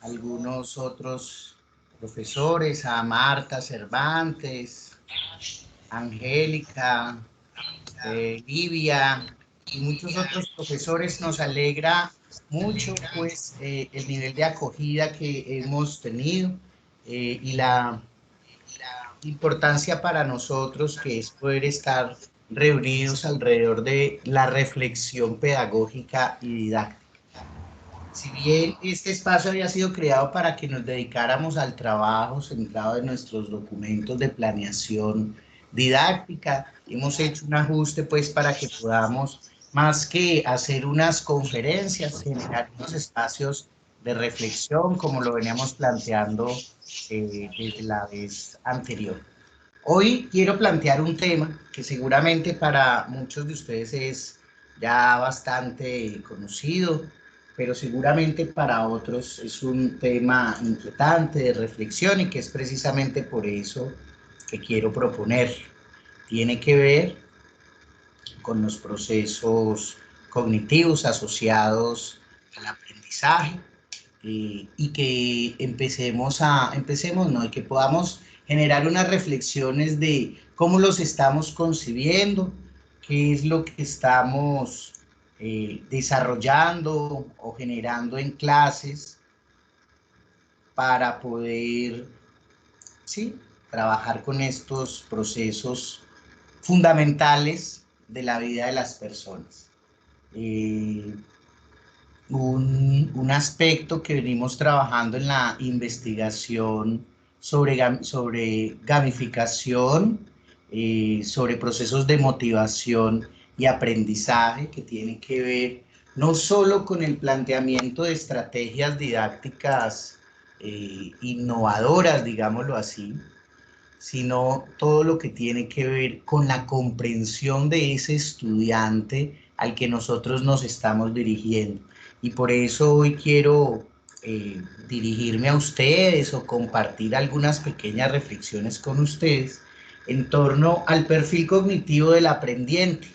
algunos otros profesores, a Marta Cervantes, Angélica, Livia y muchos otros profesores. Nos alegra mucho pues el nivel de acogida que hemos tenido y la importancia para nosotros que es poder estar reunidos alrededor de la reflexión pedagógica y didáctica. Si bien este espacio había sido creado para que nos dedicáramos al trabajo centrado en nuestros documentos de planeación didáctica, hemos hecho un ajuste pues para que podamos, más que hacer unas conferencias, generar unos espacios de reflexión como lo veníamos planteando desde la vez anterior. Hoy quiero plantear un tema que seguramente para muchos de ustedes es ya bastante conocido, pero seguramente para otros es un tema inquietante de reflexión y que es precisamente por eso que quiero proponer. Tiene que ver con los procesos cognitivos asociados al aprendizaje y que empecemos, ¿no? Y que podamos generar unas reflexiones de cómo los estamos concibiendo, qué es lo que estamos desarrollando o generando en clases para poder, sí, trabajar con estos procesos fundamentales de la vida de las personas. Un aspecto que venimos trabajando en la investigación sobre gamificación, sobre procesos de motivación y aprendizaje que tiene que ver no solo con el planteamiento de estrategias didácticas innovadoras, digámoslo así, sino todo lo que tiene que ver con la comprensión de ese estudiante al que nosotros nos estamos dirigiendo. Y por eso hoy quiero dirigirme a ustedes o compartir algunas pequeñas reflexiones con ustedes en torno al perfil cognitivo del aprendiente.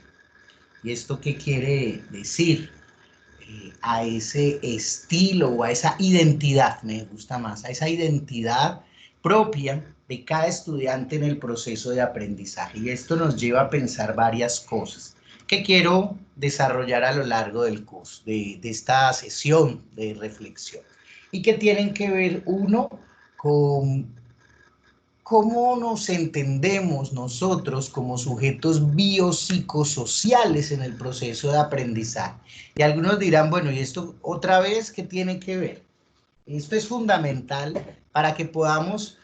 ¿Y esto qué quiere decir? A ese estilo o a esa identidad, me gusta más, a esa identidad propia de cada estudiante en el proceso de aprendizaje. Y esto nos lleva a pensar varias cosas que quiero desarrollar a lo largo del curso, de esta sesión de reflexión, y que tienen que ver, uno, con cómo nos entendemos nosotros como sujetos biopsicosociales en el proceso de aprendizaje. Y algunos dirán, bueno, ¿y esto otra vez qué tiene que ver? Esto es fundamental para que podamos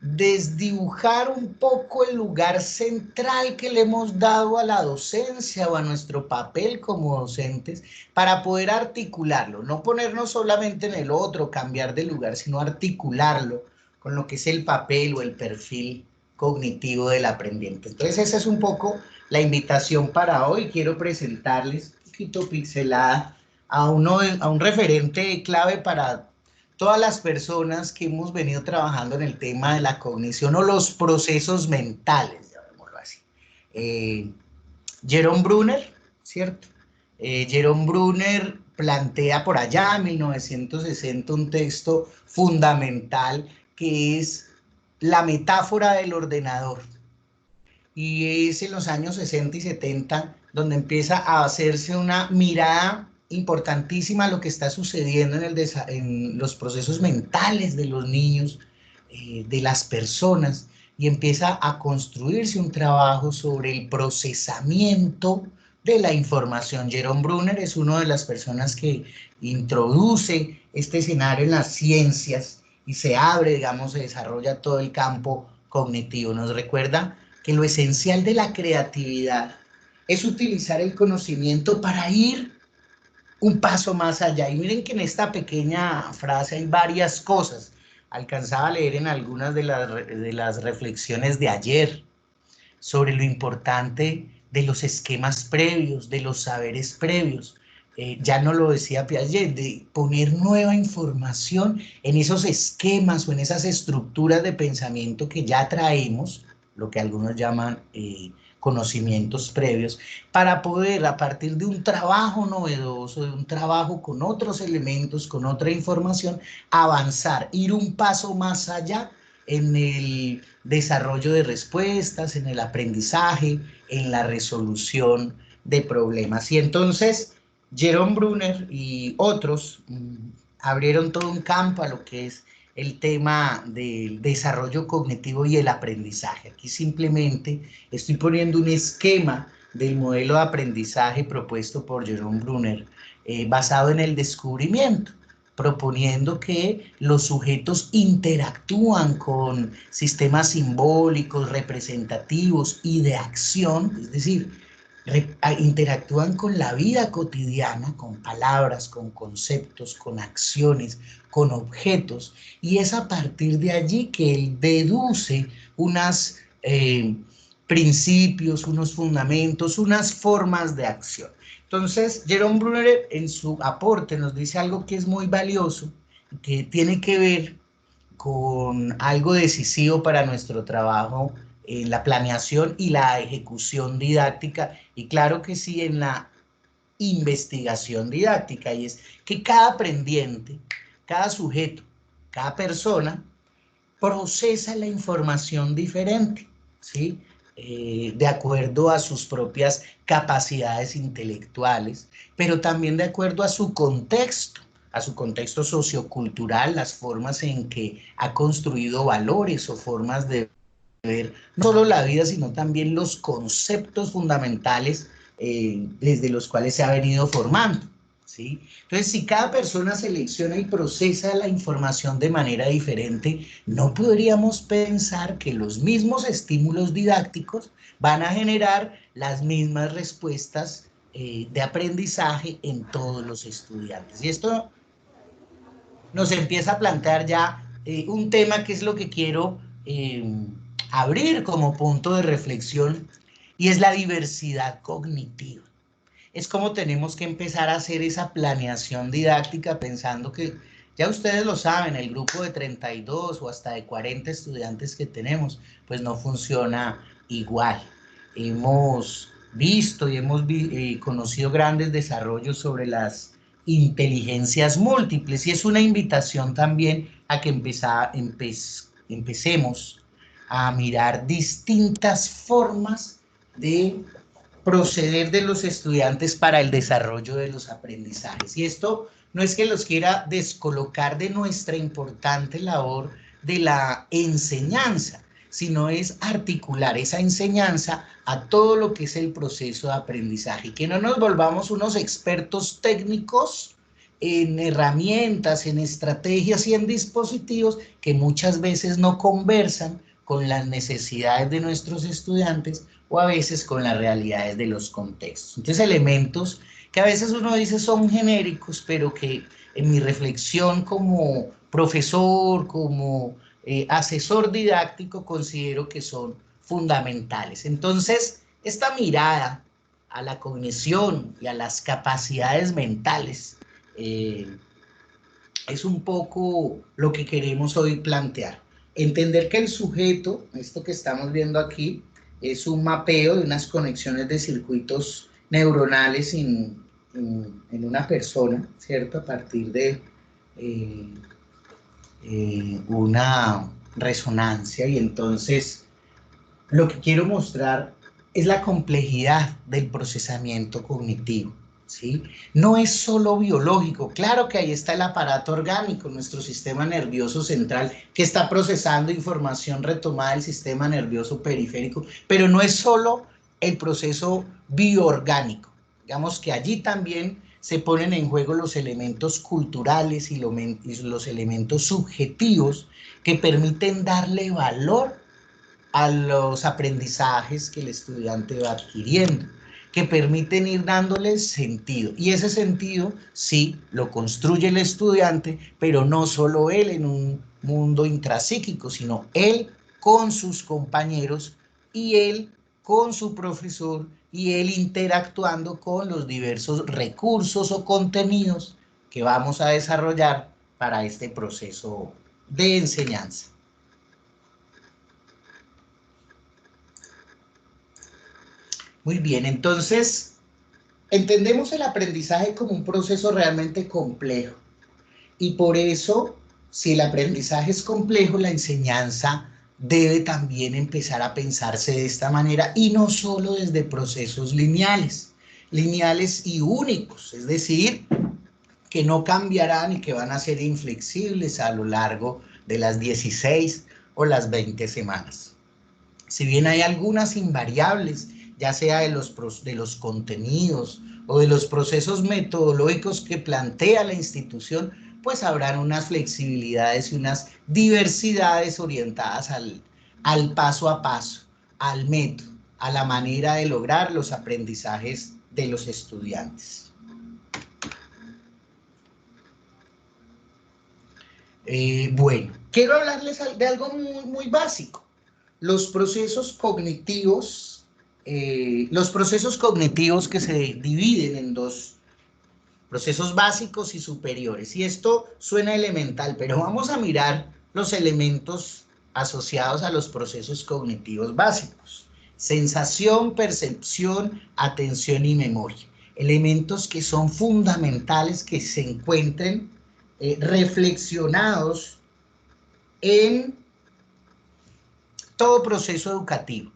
desdibujar un poco el lugar central que le hemos dado a la docencia o a nuestro papel como docentes para poder articularlo, no ponernos solamente en el otro, cambiar de lugar, sino articularlo con lo que es el papel o el perfil cognitivo del aprendiente. Entonces esa es un poco la invitación para hoy. Quiero presentarles un poquito pixelada a un referente clave para todas las personas que hemos venido trabajando en el tema de la cognición o los procesos mentales, llamémoslo así. Jerome Bruner, ¿cierto? Jerome Bruner plantea por allá en 1960 un texto fundamental que es la metáfora del ordenador. Y es en los años 60 y 70 donde empieza a hacerse una mirada importantísima a lo que está sucediendo en los procesos mentales de los niños, de las personas, y empieza a construirse un trabajo sobre el procesamiento de la información. Jerome Bruner es una de las personas que introduce este escenario en las ciencias y se abre, digamos, se desarrolla todo el campo cognitivo. Nos recuerda que lo esencial de la creatividad es utilizar el conocimiento para ir un paso más allá. Y miren que en esta pequeña frase hay varias cosas. Alcanzaba a leer en algunas de las reflexiones de ayer sobre lo importante de los esquemas previos, de los saberes previos. Ya no lo decía Piaget, de poner nueva información en esos esquemas o en esas estructuras de pensamiento que ya traemos, lo que algunos llaman conocimientos previos, para poder, a partir de un trabajo novedoso, de un trabajo con otros elementos, con otra información, avanzar, ir un paso más allá en el desarrollo de respuestas, en el aprendizaje, en la resolución de problemas. Y entonces, Jerome Brunner y otros abrieron todo un campo a lo que es el tema del desarrollo cognitivo y el aprendizaje. Aquí simplemente estoy poniendo un esquema del modelo de aprendizaje propuesto por Jerome Brunner, basado en el descubrimiento, proponiendo que los sujetos interactúan con sistemas simbólicos, representativos y de acción, es decir, interactúan con la vida cotidiana, con palabras, con conceptos, con acciones, con objetos, y es a partir de allí que él deduce unos principios, unos fundamentos, unas formas de acción. Entonces, Jerome Brunner en su aporte nos dice algo que es muy valioso, que tiene que ver con algo decisivo para nuestro trabajo en la planeación y la ejecución didáctica, y claro que sí, en la investigación didáctica, y es que cada aprendiente, cada sujeto, cada persona procesa la información diferente, ¿sí? De acuerdo a sus propias capacidades intelectuales, pero también de acuerdo a su contexto sociocultural, las formas en que ha construido valores o formas de ver no solo la vida, sino también los conceptos fundamentales desde los cuales se ha venido formando, ¿sí? Entonces, si cada persona selecciona y procesa la información de manera diferente, no podríamos pensar que los mismos estímulos didácticos van a generar las mismas respuestas de aprendizaje en todos los estudiantes. Y esto nos empieza a plantear ya un tema que es lo que quiero abrir como punto de reflexión, y es la diversidad cognitiva. Es como tenemos que empezar a hacer esa planeación didáctica pensando que, ya ustedes lo saben, el grupo de 32 o hasta de 40 estudiantes que tenemos, pues no funciona igual. Hemos visto y hemos conocido grandes desarrollos sobre las inteligencias múltiples, y es una invitación también a que empecemos a mirar distintas formas de proceder de los estudiantes para el desarrollo de los aprendizajes. Y esto no es que los quiera descolocar de nuestra importante labor de la enseñanza, sino es articular esa enseñanza a todo lo que es el proceso de aprendizaje, y que no nos volvamos unos expertos técnicos en herramientas, en estrategias y en dispositivos que muchas veces no conversan con las necesidades de nuestros estudiantes o a veces con las realidades de los contextos. Entonces, elementos que a veces uno dice son genéricos, pero que en mi reflexión como profesor, como asesor didáctico, considero que son fundamentales. Entonces, esta mirada a la cognición y a las capacidades mentales es un poco lo que queremos hoy plantear. Entender que el sujeto, esto que estamos viendo aquí, es un mapeo de unas conexiones de circuitos neuronales en una persona, ¿cierto? A partir de una resonancia, y entonces lo que quiero mostrar es la complejidad del procesamiento cognitivo, ¿sí? No es solo biológico, claro que ahí está el aparato orgánico, nuestro sistema nervioso central, que está procesando información retomada del sistema nervioso periférico, pero no es solo el proceso bioorgánico. Digamos que allí también se ponen en juego los elementos culturales y los elementos subjetivos que permiten darle valor a los aprendizajes que el estudiante va adquiriendo, que permiten ir dándoles sentido. Y ese sentido, sí, lo construye el estudiante, pero no solo él en un mundo intrapsíquico, sino él con sus compañeros y él con su profesor y él interactuando con los diversos recursos o contenidos que vamos a desarrollar para este proceso de enseñanza. Muy bien, entonces entendemos el aprendizaje como un proceso realmente complejo y por eso, si el aprendizaje es complejo, la enseñanza debe también empezar a pensarse de esta manera y no solo desde procesos lineales y únicos, es decir, que no cambiarán y que van a ser inflexibles a lo largo de las 16 o las 20 semanas. Si bien hay algunas invariables, ya sea de los contenidos o de los procesos metodológicos que plantea la institución, pues habrán unas flexibilidades y unas diversidades orientadas al paso a paso, al método, a la manera de lograr los aprendizajes de los estudiantes. Bueno, quiero hablarles de algo muy básico. Los procesos cognitivos, que se dividen en dos procesos básicos y superiores. Y esto suena elemental, pero vamos a mirar los elementos asociados a los procesos cognitivos básicos. Sensación, percepción, atención y memoria. Elementos que son fundamentales que se encuentren reflexionados en todo proceso educativo.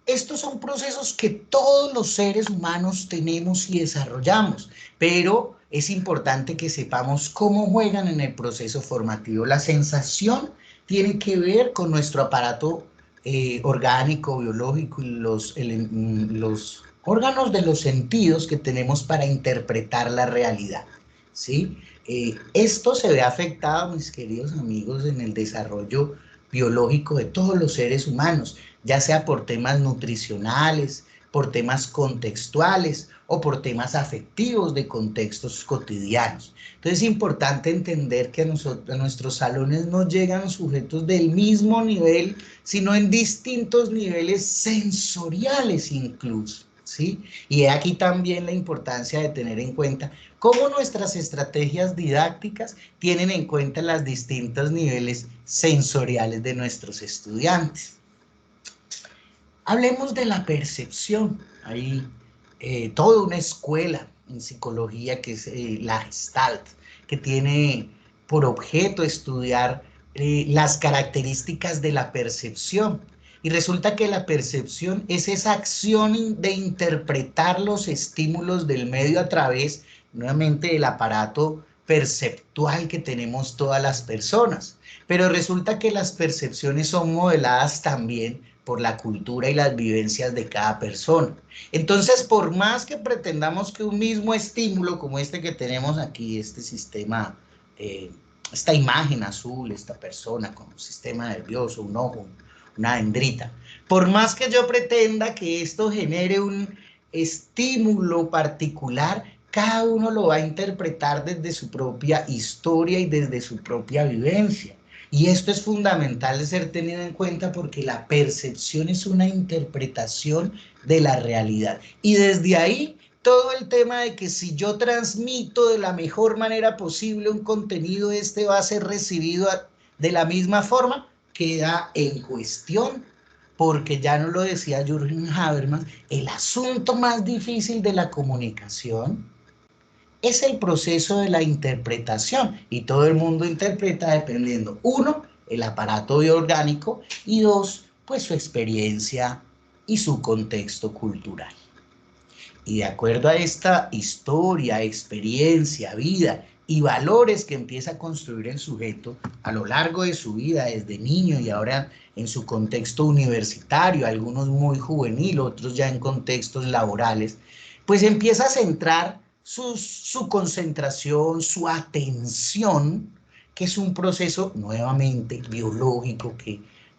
Estos son procesos que todos los seres humanos tenemos y desarrollamos, pero es importante que sepamos cómo juegan en el proceso formativo. La sensación tiene que ver con nuestro aparato orgánico, biológico y los órganos de los sentidos que tenemos para interpretar la realidad, ¿sí? Esto se ve afectado, mis queridos amigos, en el desarrollo biológico de todos los seres humanos, ya sea por temas nutricionales, por temas contextuales o por temas afectivos de contextos cotidianos. Entonces es importante entender que a nuestros salones no llegan sujetos del mismo nivel, sino en distintos niveles sensoriales incluso, ¿sí? Y aquí también la importancia de tener en cuenta cómo nuestras estrategias didácticas tienen en cuenta los distintos niveles sensoriales de nuestros estudiantes. Hablemos de la percepción. Hay toda una escuela en psicología que es la Gestalt, que tiene por objeto estudiar las características de la percepción. Y resulta que la percepción es esa acción de interpretar los estímulos del medio a través, nuevamente, del aparato perceptual que tenemos todas las personas. Pero resulta que las percepciones son modeladas también por la cultura y las vivencias de cada persona. Entonces, por más que pretendamos que un mismo estímulo, como este que tenemos aquí, este sistema, esta imagen azul, esta persona con un sistema nervioso, un ojo, una dendrita, por más que yo pretenda que esto genere un estímulo particular, cada uno lo va a interpretar desde su propia historia y desde su propia vivencia. Y esto es fundamental de ser tenido en cuenta porque la percepción es una interpretación de la realidad. Y desde ahí, todo el tema de que si yo transmito de la mejor manera posible un contenido, este va a ser recibido de la misma forma, queda en cuestión. Porque ya nos lo decía Jürgen Habermas, el asunto más difícil de la comunicación es el proceso de la interpretación y todo el mundo interpreta dependiendo, uno, el aparato bioorgánico y dos, pues su experiencia y su contexto cultural. Y de acuerdo a esta historia, experiencia, vida y valores que empieza a construir el sujeto a lo largo de su vida, desde niño y ahora en su contexto universitario, algunos muy juvenil, otros ya en contextos laborales, pues empieza a centrar su concentración, su atención, que es un proceso nuevamente biológico,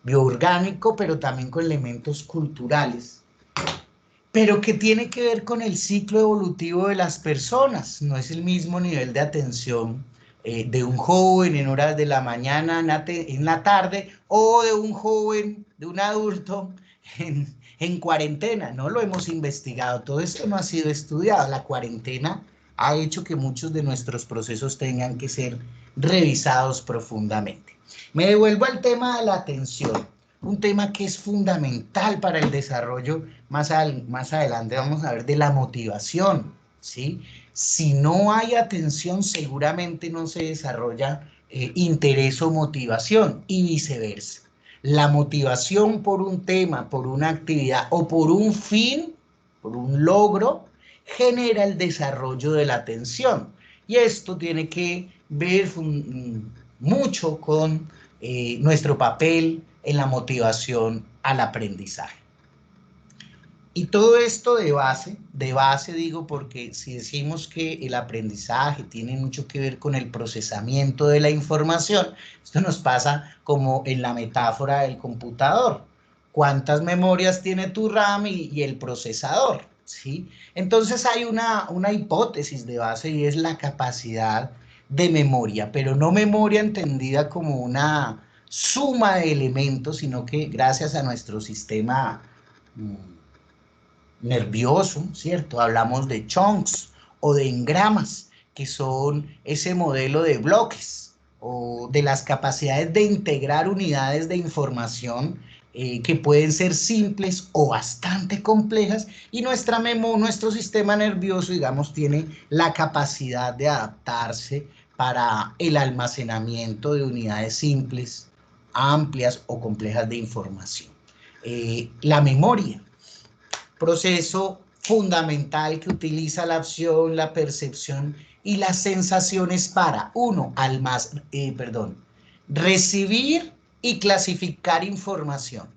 bioorgánico, pero también con elementos culturales, pero que tiene que ver con el ciclo evolutivo de las personas. No es el mismo nivel de atención de un joven en horas de la mañana, en la tarde, o de un joven, de un adulto en cuarentena. No lo hemos investigado, todo esto no ha sido estudiado. La cuarentena ha hecho que muchos de nuestros procesos tengan que ser revisados profundamente. Me devuelvo al tema de la atención. un tema que es fundamental para el desarrollo, más adelante vamos a ver, de la motivación, ¿sí? Si no hay atención, seguramente no se desarrolla interés o motivación, y viceversa. La motivación por un tema, por una actividad o por un fin, por un logro, genera el desarrollo de la atención. Y esto tiene que ver mucho con nuestro papel en la motivación al aprendizaje. Y todo esto de base digo, porque si decimos que el aprendizaje tiene mucho que ver con el procesamiento de la información, esto nos pasa como en la metáfora del computador. ¿Cuántas memorias tiene tu RAM y el procesador? ¿Sí? Entonces hay una hipótesis de base y es la capacidad de memoria, pero no memoria entendida como una suma de elementos, sino que gracias a nuestro sistema nervioso, ¿cierto? Hablamos de chunks o de engramas, que son ese modelo de bloques o de las capacidades de integrar unidades de información que pueden ser simples o bastante complejas, y nuestro sistema nervioso, digamos, tiene la capacidad de adaptarse para el almacenamiento de unidades simples, amplias o complejas de información. La memoria, proceso fundamental que utiliza la opción, la percepción y las sensaciones para, uno, recibir y clasificar información.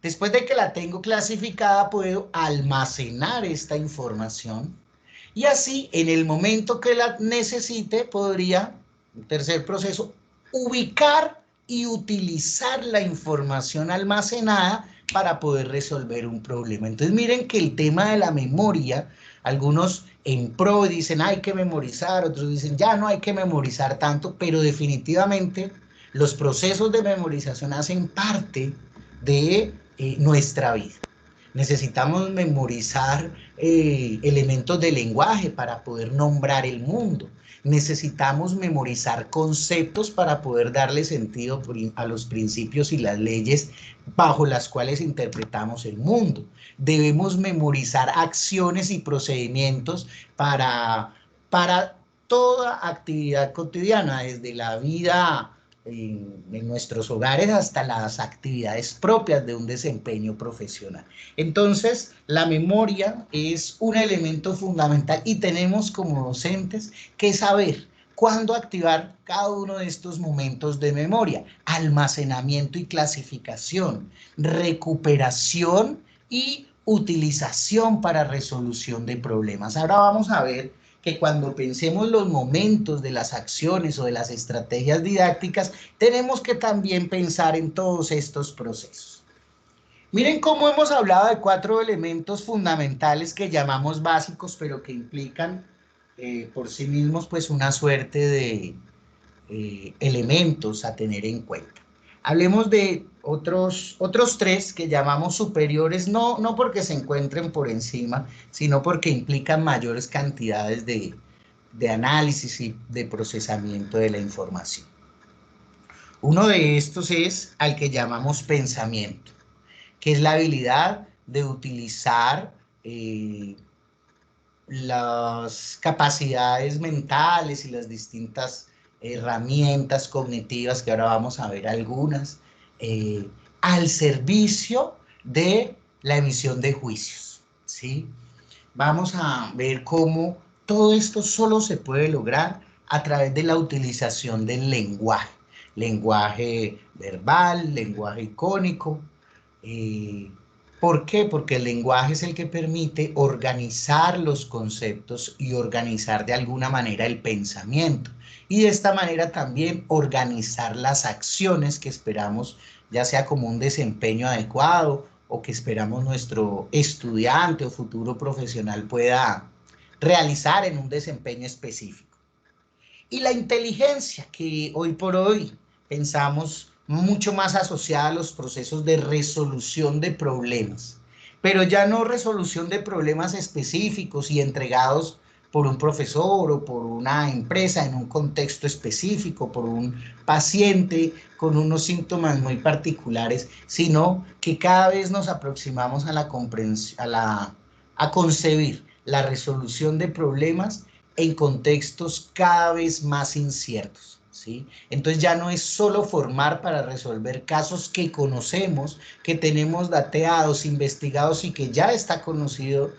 Después de que la tengo clasificada, puedo almacenar esta información y así, en el momento que la necesite, podría, un tercer proceso, ubicar y utilizar la información almacenada para poder resolver un problema. Entonces miren que el tema de la memoria, algunos en pro dicen hay que memorizar, otros dicen ya no hay que memorizar tanto, pero definitivamente los procesos de memorización hacen parte de nuestra vida. Necesitamos memorizar elementos de lenguaje para poder nombrar el mundo. Necesitamos memorizar conceptos para poder darle sentido a los principios y las leyes bajo las cuales interpretamos el mundo. Debemos memorizar acciones y procedimientos para toda actividad cotidiana, desde la vida en nuestros hogares hasta las actividades propias de un desempeño profesional. Entonces, la memoria es un elemento fundamental y tenemos como docentes que saber cuándo activar cada uno de estos momentos de memoria: almacenamiento y clasificación, recuperación y utilización para resolución de problemas. Ahora vamos a ver que cuando pensemos los momentos de las acciones o de las estrategias didácticas, tenemos que también pensar en todos estos procesos. Miren cómo hemos hablado de 4 elementos fundamentales que llamamos básicos, pero que implican por sí mismos pues una suerte de elementos a tener en cuenta. Hablemos de otros 3 que llamamos superiores, no porque se encuentren por encima, sino porque implican mayores cantidades de análisis y de procesamiento de la información. Uno de estos es al que llamamos pensamiento, que es la habilidad de utilizar las capacidades mentales y las distintas herramientas cognitivas, que ahora vamos a ver algunas, al servicio de la emisión de juicios, ¿sí? Vamos a ver cómo todo esto solo se puede lograr a través de la utilización del lenguaje verbal, lenguaje icónico. ¿Por qué? Porque el lenguaje es el que permite organizar los conceptos y organizar de alguna manera el pensamiento. Y de esta manera también organizar las acciones que esperamos, ya sea como un desempeño adecuado o que esperamos nuestro estudiante o futuro profesional pueda realizar en un desempeño específico. Y la inteligencia, que hoy por hoy pensamos mucho más asociada a los procesos de resolución de problemas, pero ya no resolución de problemas específicos y entregados por un profesor o por una empresa en un contexto específico, por un paciente con unos síntomas muy particulares, sino que cada vez nos aproximamos a la comprensión, a concebir la resolución de problemas en contextos cada vez más inciertos, ¿sí? Entonces ya no es solo formar para resolver casos que conocemos, que tenemos dateados, investigados y que ya está conocido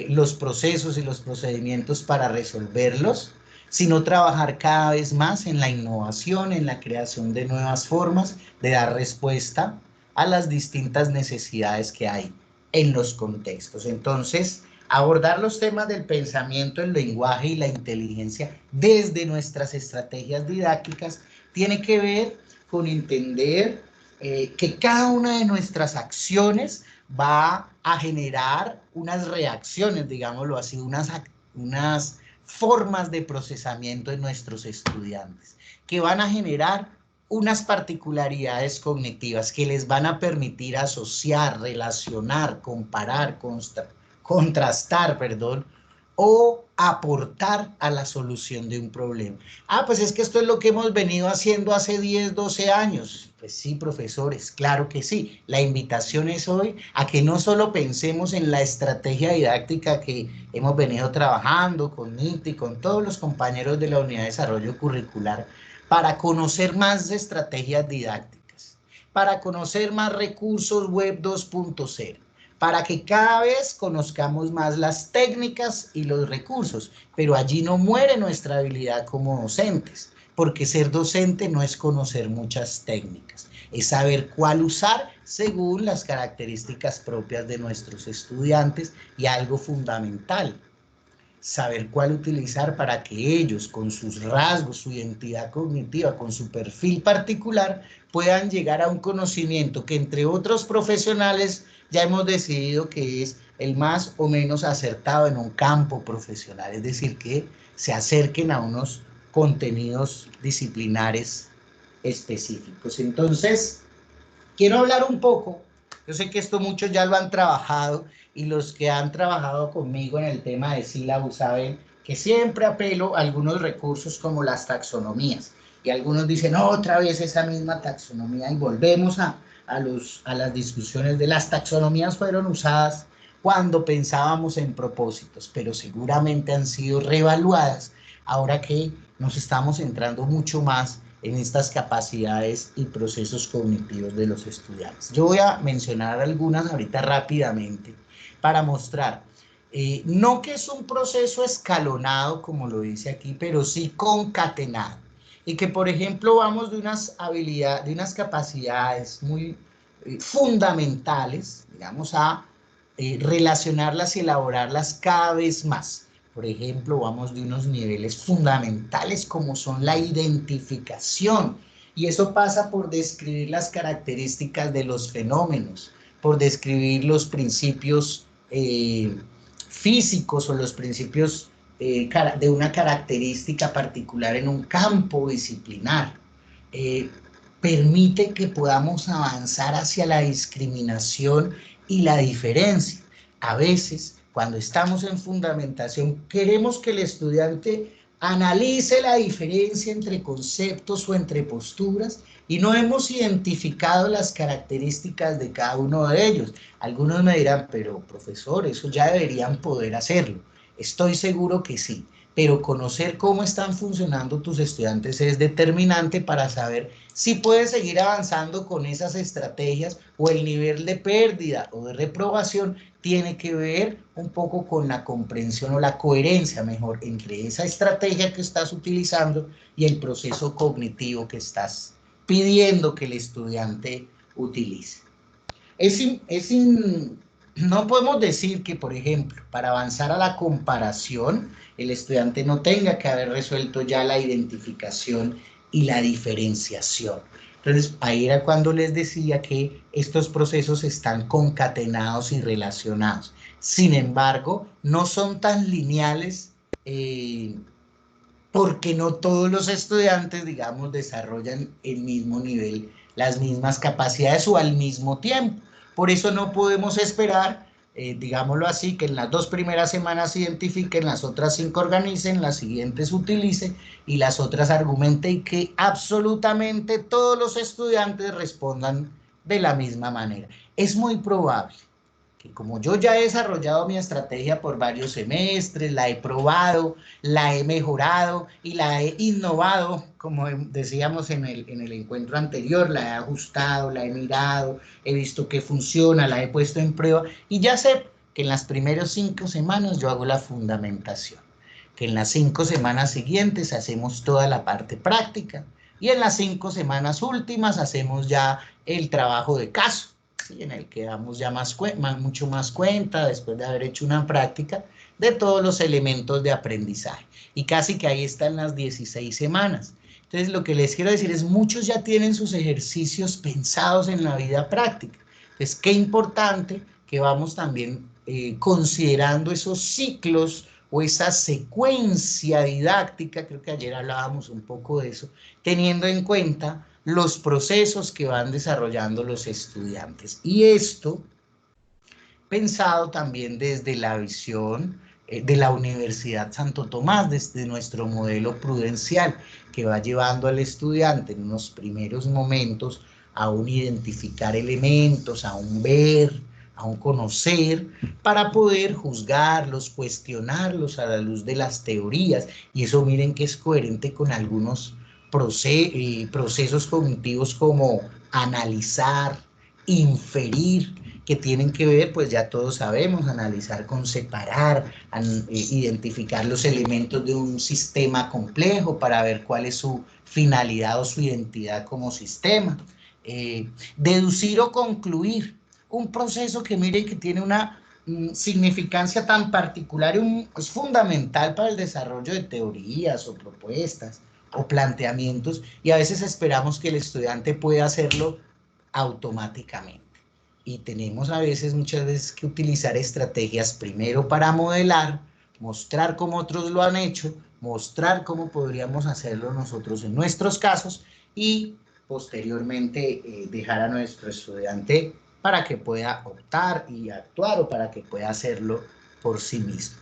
los procesos y los procedimientos para resolverlos, sino trabajar cada vez más en la innovación, en la creación de nuevas formas de dar respuesta a las distintas necesidades que hay en los contextos. Entonces, abordar los temas del pensamiento, el lenguaje y la inteligencia desde nuestras estrategias didácticas tiene que ver con entender que cada una de nuestras acciones va a generar unas reacciones, digámoslo así, unas formas de procesamiento de nuestros estudiantes, que van a generar unas particularidades cognitivas que les van a permitir asociar, relacionar, comparar, contrastar, perdón, o aportar a la solución de un problema. Ah, pues es que esto es lo que hemos venido haciendo hace 10, 12 años. Pues sí, profesores, claro que sí. La invitación es hoy a que no solo pensemos en la estrategia didáctica que hemos venido trabajando con NIT y con todos los compañeros de la Unidad de Desarrollo Curricular para conocer más estrategias didácticas, para conocer más recursos web 2.0, para que cada vez conozcamos más las técnicas y los recursos, pero allí no muere nuestra habilidad como docentes, porque ser docente no es conocer muchas técnicas, es saber cuál usar según las características propias de nuestros estudiantes y algo fundamental, saber cuál utilizar para que ellos, con sus rasgos, su identidad cognitiva, con su perfil particular, puedan llegar a un conocimiento que entre otros profesionales ya hemos decidido que es el más o menos acertado en un campo profesional, es decir, que se acerquen a unos contenidos disciplinares específicos. Entonces, quiero hablar un poco, yo sé que esto muchos ya lo han trabajado y los que han trabajado conmigo en el tema de sílabus saben que siempre apelo a algunos recursos como las taxonomías. Y algunos dicen, no, otra vez esa misma taxonomía y volvemos a las discusiones de las taxonomías fueron usadas cuando pensábamos en propósitos, pero seguramente han sido reevaluadas ahora que nos estamos centrando mucho más en estas capacidades y procesos cognitivos de los estudiantes. Yo voy a mencionar algunas ahorita rápidamente para mostrar, no que es un proceso escalonado, como lo dice aquí, pero sí concatenado. Y que, por ejemplo, vamos de unas habilidades, de unas capacidades muy fundamentales, digamos, a relacionarlas y elaborarlas cada vez más. Por ejemplo, vamos de unos niveles fundamentales como son la identificación, y eso pasa por describir las características de los fenómenos, por describir los principios físicos o los principios de una característica particular en un campo disciplinar. Permite que podamos avanzar hacia la discriminación y la diferencia. A veces, cuando estamos en fundamentación, queremos que el estudiante analice la diferencia entre conceptos o entre posturas y no hemos identificado las características de cada uno de ellos. Algunos me dirán, pero profesor, eso ya deberían poder hacerlo. Estoy seguro que sí, pero conocer cómo están funcionando tus estudiantes es determinante para saber si puedes seguir avanzando con esas estrategias o el nivel de pérdida o de reprobación tiene que ver un poco con la comprensión o la coherencia, mejor, entre esa estrategia que estás utilizando y el proceso cognitivo que estás pidiendo que el estudiante utilice. No podemos decir que, por ejemplo, para avanzar a la comparación, el estudiante no tenga que haber resuelto ya la identificación y la diferenciación. Entonces, ahí era cuando les decía que estos procesos están concatenados y relacionados. Sin embargo, no son tan lineales porque no todos los estudiantes, digamos, desarrollan el mismo nivel, las mismas capacidades o al mismo tiempo. Por eso no podemos esperar digámoslo así, que en las 2 primeras semanas identifiquen, las otras 5 organicen, las siguientes utilice y las otras argumente, y que absolutamente todos los estudiantes respondan de la misma manera. Es muy probable que, como yo ya he desarrollado mi estrategia por varios semestres, la he probado, la he mejorado y la he innovado, como decíamos en el encuentro anterior, la he ajustado, la he mirado, he visto que funciona, la he puesto en prueba, y ya sé que en las primeras 5 semanas yo hago la fundamentación, que en las 5 semanas siguientes hacemos toda la parte práctica, y en las 5 semanas últimas hacemos ya el trabajo de caso, en el que damos ya mucho más cuenta, después de haber hecho una práctica, de todos los elementos de aprendizaje. Y casi que ahí están las 16 semanas. Entonces, lo que les quiero decir es, muchos ya tienen sus ejercicios pensados en la vida práctica. Entonces, qué importante que vamos también considerando esos ciclos o esa secuencia didáctica, creo que ayer hablábamos un poco de eso, teniendo en cuenta los procesos que van desarrollando los estudiantes. Y esto pensado también desde la visión de la Universidad Santo Tomás, desde nuestro modelo prudencial, que va llevando al estudiante en unos primeros momentos a un identificar elementos, a un ver, a un conocer, para poder juzgarlos, cuestionarlos a la luz de las teorías. Y eso, miren, que es coherente con algunos procesos cognitivos como analizar, inferir, que tienen que ver, pues ya todos sabemos, analizar con separar, identificar los elementos de un sistema complejo para ver cuál es su finalidad o su identidad como sistema. Deducir o concluir, un proceso que miren que tiene una significancia tan particular y es fundamental para el desarrollo de teorías o propuestas o planteamientos, y a veces esperamos que el estudiante pueda hacerlo automáticamente. Y tenemos a veces, muchas veces, que utilizar estrategias primero para modelar, mostrar cómo otros lo han hecho, mostrar cómo podríamos hacerlo nosotros en nuestros casos, y posteriormente dejar a nuestro estudiante para que pueda optar y actuar, o para que pueda hacerlo por sí mismo.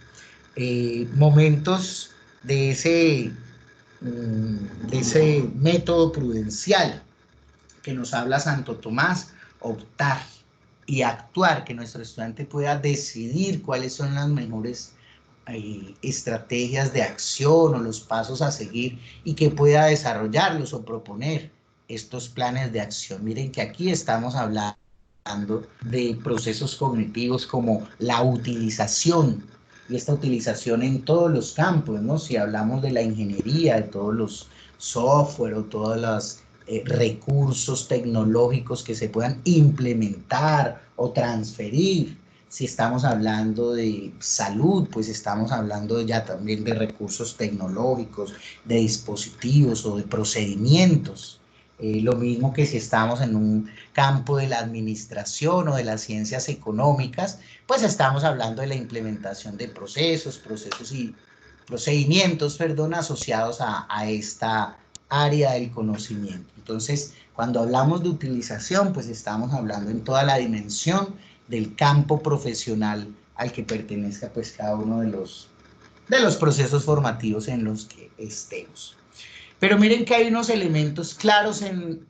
Momentos de ese método prudencial que nos habla Santo Tomás: optar y actuar, que nuestro estudiante pueda decidir cuáles son las mejores estrategias de acción o los pasos a seguir, y que pueda desarrollarlos o proponer estos planes de acción. Miren que aquí estamos hablando de procesos cognitivos como la utilización, y esta utilización en todos los campos, ¿no? Si hablamos de la ingeniería, de todos los software o todos los recursos tecnológicos que se puedan implementar o transferir. Si estamos hablando de salud, pues estamos hablando ya también de recursos tecnológicos, de dispositivos o de procedimientos. Lo mismo que si estamos en un campo de la administración o de las ciencias económicas, pues estamos hablando de la implementación de procesos y procedimientos, perdón, asociados a esta área del conocimiento. Entonces, cuando hablamos de utilización, pues estamos hablando en toda la dimensión del campo profesional al que pertenezca pues cada uno de los procesos formativos en los que estemos. Pero miren que hay unos elementos claros en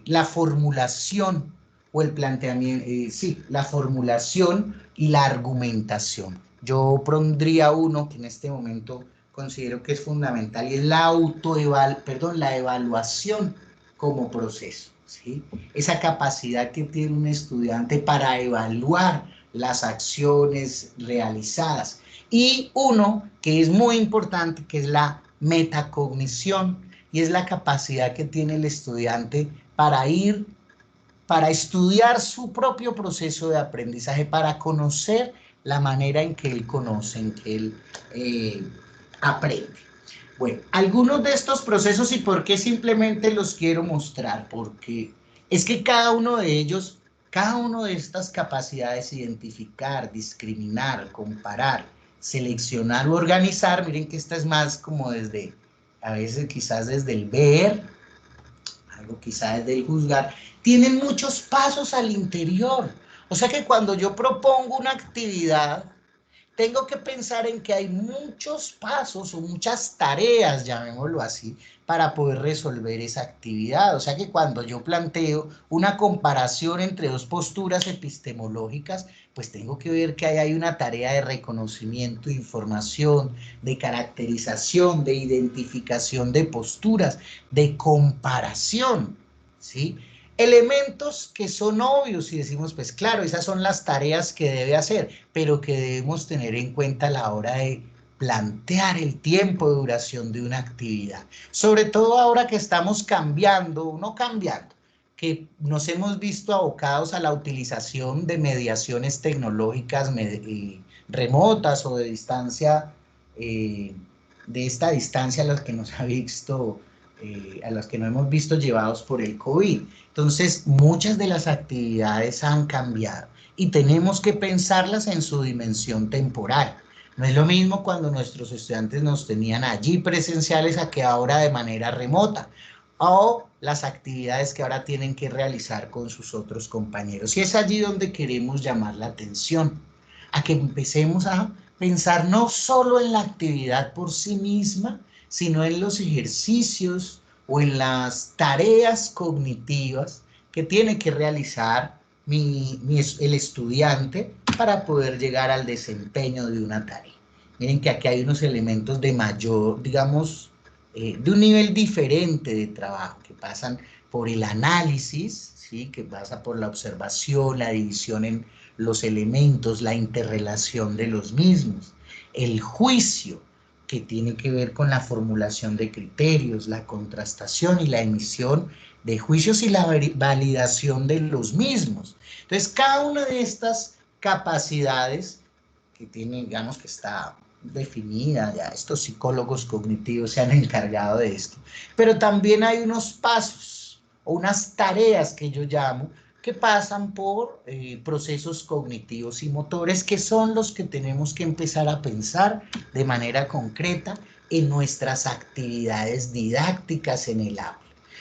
la formulación o el planteamiento, sí, la formulación y la argumentación. Yo pondría uno que en este momento considero que es fundamental, y es la la evaluación como proceso, ¿sí? Esa capacidad que tiene un estudiante para evaluar las acciones realizadas. Y uno que es muy importante, que es la metacognición, y es la capacidad que tiene el estudiante para estudiar su propio proceso de aprendizaje, para conocer la manera en que él conoce, en que él aprende. Bueno, algunos de estos procesos, y por qué simplemente los quiero mostrar, porque es que cada uno de ellos, cada una de estas capacidades, identificar, discriminar, comparar, seleccionar o organizar, miren que esta es más como desde, a veces quizás desde el ver, algo quizás desde el juzgar, tienen muchos pasos al interior. O sea que cuando yo propongo una actividad, tengo que pensar en que hay muchos pasos o muchas tareas, llamémoslo así, para poder resolver esa actividad. O sea que cuando yo planteo una comparación entre dos posturas epistemológicas, pues tengo que ver que ahí hay una tarea de reconocimiento, de información, de caracterización, de identificación de posturas, de comparación, ¿sí? Elementos que son obvios y decimos, pues claro, esas son las tareas que debe hacer, pero que debemos tener en cuenta a la hora de plantear el tiempo de duración de una actividad. Sobre todo ahora que estamos cambiando, no cambiando, que nos hemos visto abocados a la utilización de mediaciones tecnológicas remotas o de distancia, de esta distancia a las que nos ha visto, a las que nos hemos visto llevados por el COVID. Entonces, muchas de las actividades han cambiado y tenemos que pensarlas en su dimensión temporal. No es lo mismo cuando nuestros estudiantes nos tenían allí presenciales a que ahora de manera remota, o las actividades que ahora tienen que realizar con sus otros compañeros. Y es allí donde queremos llamar la atención, a que empecemos a pensar no solo en la actividad por sí misma, sino en los ejercicios o en las tareas cognitivas que tiene que realizar el estudiante para poder llegar al desempeño de una tarea. Miren que aquí hay unos elementos de mayor, digamos, de un nivel diferente de trabajo, que pasan por el análisis, ¿sí? Que pasa por la observación, la división en los elementos, la interrelación de los mismos, el juicio, que tiene que ver con la formulación de criterios, la contrastación y la emisión de juicios y la validación de los mismos. Entonces, cada una de estas capacidades que tiene, digamos que está definida, ya estos psicólogos cognitivos se han encargado de esto, pero también hay unos pasos o unas tareas que yo llamo que pasan por procesos cognitivos y motores, que son los que tenemos que empezar a pensar de manera concreta en nuestras actividades didácticas en el aula.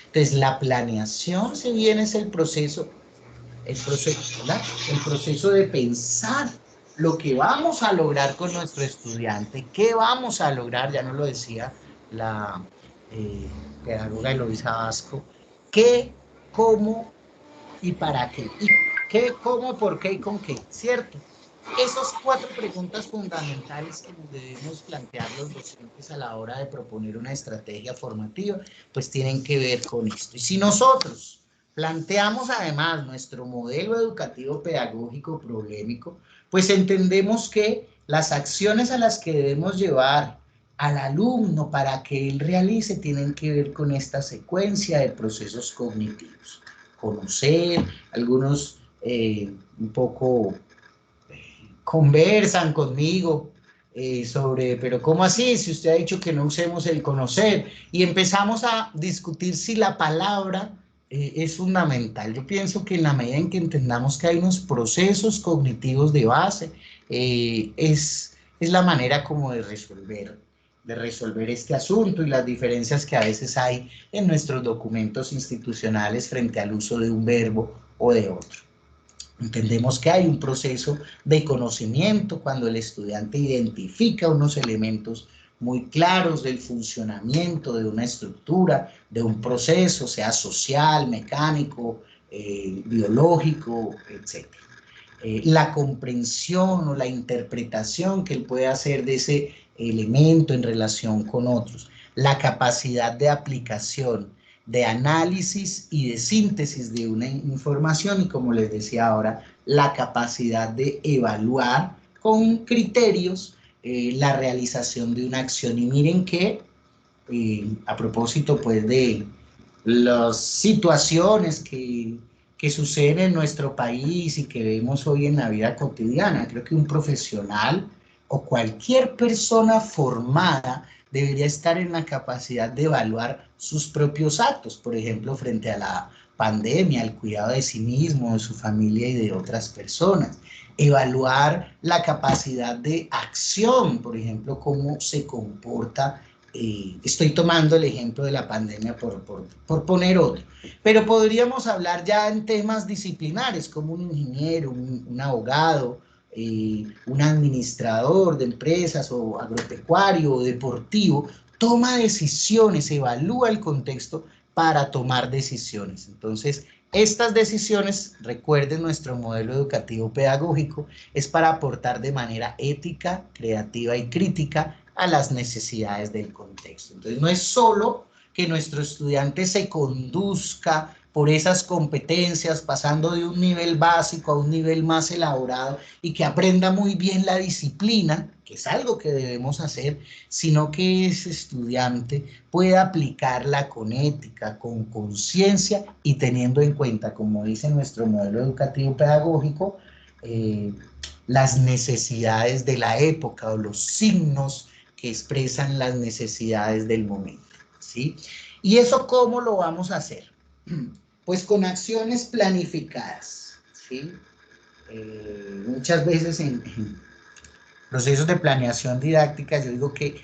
Entonces, la planeación, si bien es ¿verdad? El proceso de pensar lo que vamos a lograr con nuestro estudiante, qué vamos a lograr, ya nos lo decía la pedagoga Eloisa Vasco, qué, cómo y para qué. Y qué, cómo, por qué y con qué, ¿cierto? Esas cuatro preguntas fundamentales que nos debemos plantear los docentes a la hora de proponer una estrategia formativa, pues tienen que ver con esto. Y si nosotros planteamos además nuestro modelo educativo pedagógico problemático, pues entendemos que las acciones a las que debemos llevar al alumno para que él realice tienen que ver con esta secuencia de procesos cognitivos. Conocer, algunos un poco conversan conmigo sobre, pero ¿cómo así? Si usted ha dicho que no usemos el conocer, y empezamos a discutir si la palabra es fundamental. Yo pienso que en la medida en que entendamos que hay unos procesos cognitivos de base, es la manera como de resolver este asunto y las diferencias que a veces hay en nuestros documentos institucionales frente al uso de un verbo o de otro. Entendemos que hay un proceso de conocimiento cuando el estudiante identifica unos elementos muy claros del funcionamiento de una estructura, de un proceso, sea social, mecánico, biológico, etc. La comprensión o la interpretación que él puede hacer de ese elemento en relación con otros, la capacidad de aplicación, de análisis y de síntesis de una información, y como les decía ahora, la capacidad de evaluar con criterios la realización de una acción. Y miren que a propósito pues de las situaciones que suceden en nuestro país y que vemos hoy en la vida cotidiana, creo que un profesional o cualquier persona formada debería estar en la capacidad de evaluar sus propios actos, por ejemplo, frente a la pandemia, el cuidado de sí mismo, de su familia y de otras personas. Evaluar la capacidad de acción, por ejemplo, cómo se comporta Estoy tomando el ejemplo de la pandemia por poner otro, pero podríamos hablar ya en temas disciplinares, como un ingeniero, un abogado, un administrador de empresas o agropecuario o deportivo, toma decisiones, evalúa el contexto para tomar decisiones. Entonces, estas decisiones, recuerden nuestro modelo educativo pedagógico, es para aportar de manera ética, creativa y crítica a las necesidades del contexto. Entonces, no es solo que nuestro estudiante se conduzca por esas competencias, pasando de un nivel básico a un nivel más elaborado y que aprenda muy bien la disciplina, que es algo que debemos hacer, sino que ese estudiante pueda aplicarla con ética, con conciencia y teniendo en cuenta, como dice nuestro modelo educativo pedagógico, las necesidades de la época o los signos que expresan las necesidades del momento, ¿sí? ¿Y eso cómo lo vamos a hacer? Pues con acciones planificadas, ¿sí? Muchas veces en procesos de planeación didáctica yo digo que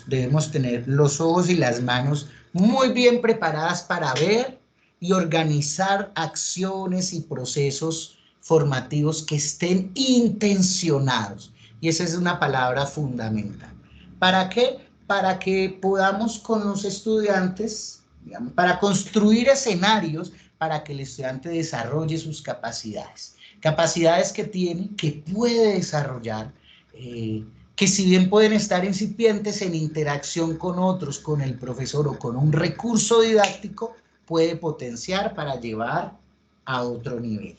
debemos tener los ojos y las manos muy bien preparadas para ver y organizar acciones y procesos formativos que estén intencionados. Y esa es una palabra fundamental. ¿Para qué? Para que podamos con los estudiantes, digamos, para construir escenarios para que el estudiante desarrolle sus capacidades. Capacidades que tiene, que puede desarrollar, que si bien pueden estar incipientes en interacción con otros, con el profesor o con un recurso didáctico, puede potenciar para llevar a otro nivel.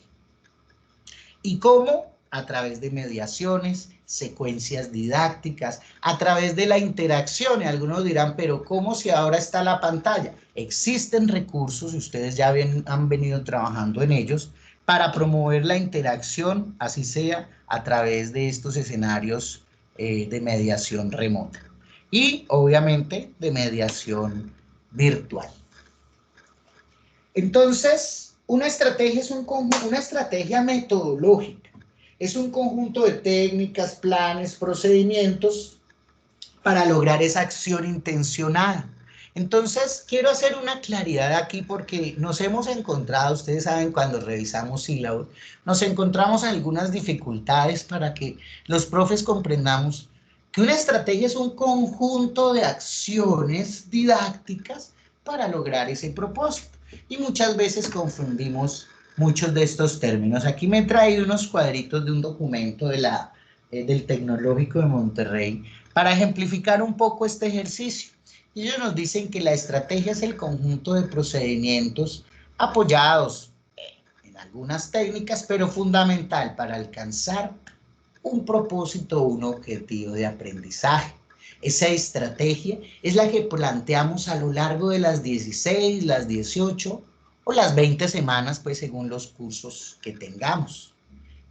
¿Y cómo? A través de mediaciones, secuencias didácticas, a través de la interacción. Y algunos dirán, pero ¿cómo si ahora está la pantalla? Existen recursos, y ustedes ya han venido trabajando en ellos, para promover la interacción, así sea a través de estos escenarios de mediación remota. Y obviamente de mediación virtual. Entonces, una estrategia es una estrategia metodológica. Es un conjunto de técnicas, planes, procedimientos para lograr esa acción intencionada. Entonces, quiero hacer una claridad aquí porque nos hemos encontrado, ustedes saben, cuando revisamos sílabos, nos encontramos algunas dificultades para que los profes comprendamos que una estrategia es un conjunto de acciones didácticas para lograr ese propósito. Y muchas veces confundimos muchos de estos términos. Aquí me he traído unos cuadritos de un documento del Tecnológico de Monterrey para ejemplificar un poco este ejercicio. Y ellos nos dicen que la estrategia es el conjunto de procedimientos apoyados en algunas técnicas, pero fundamental para alcanzar un propósito o un objetivo de aprendizaje. Esa estrategia es la que planteamos a lo largo de las 16, las 18 o las 20 semanas, pues según los cursos que tengamos.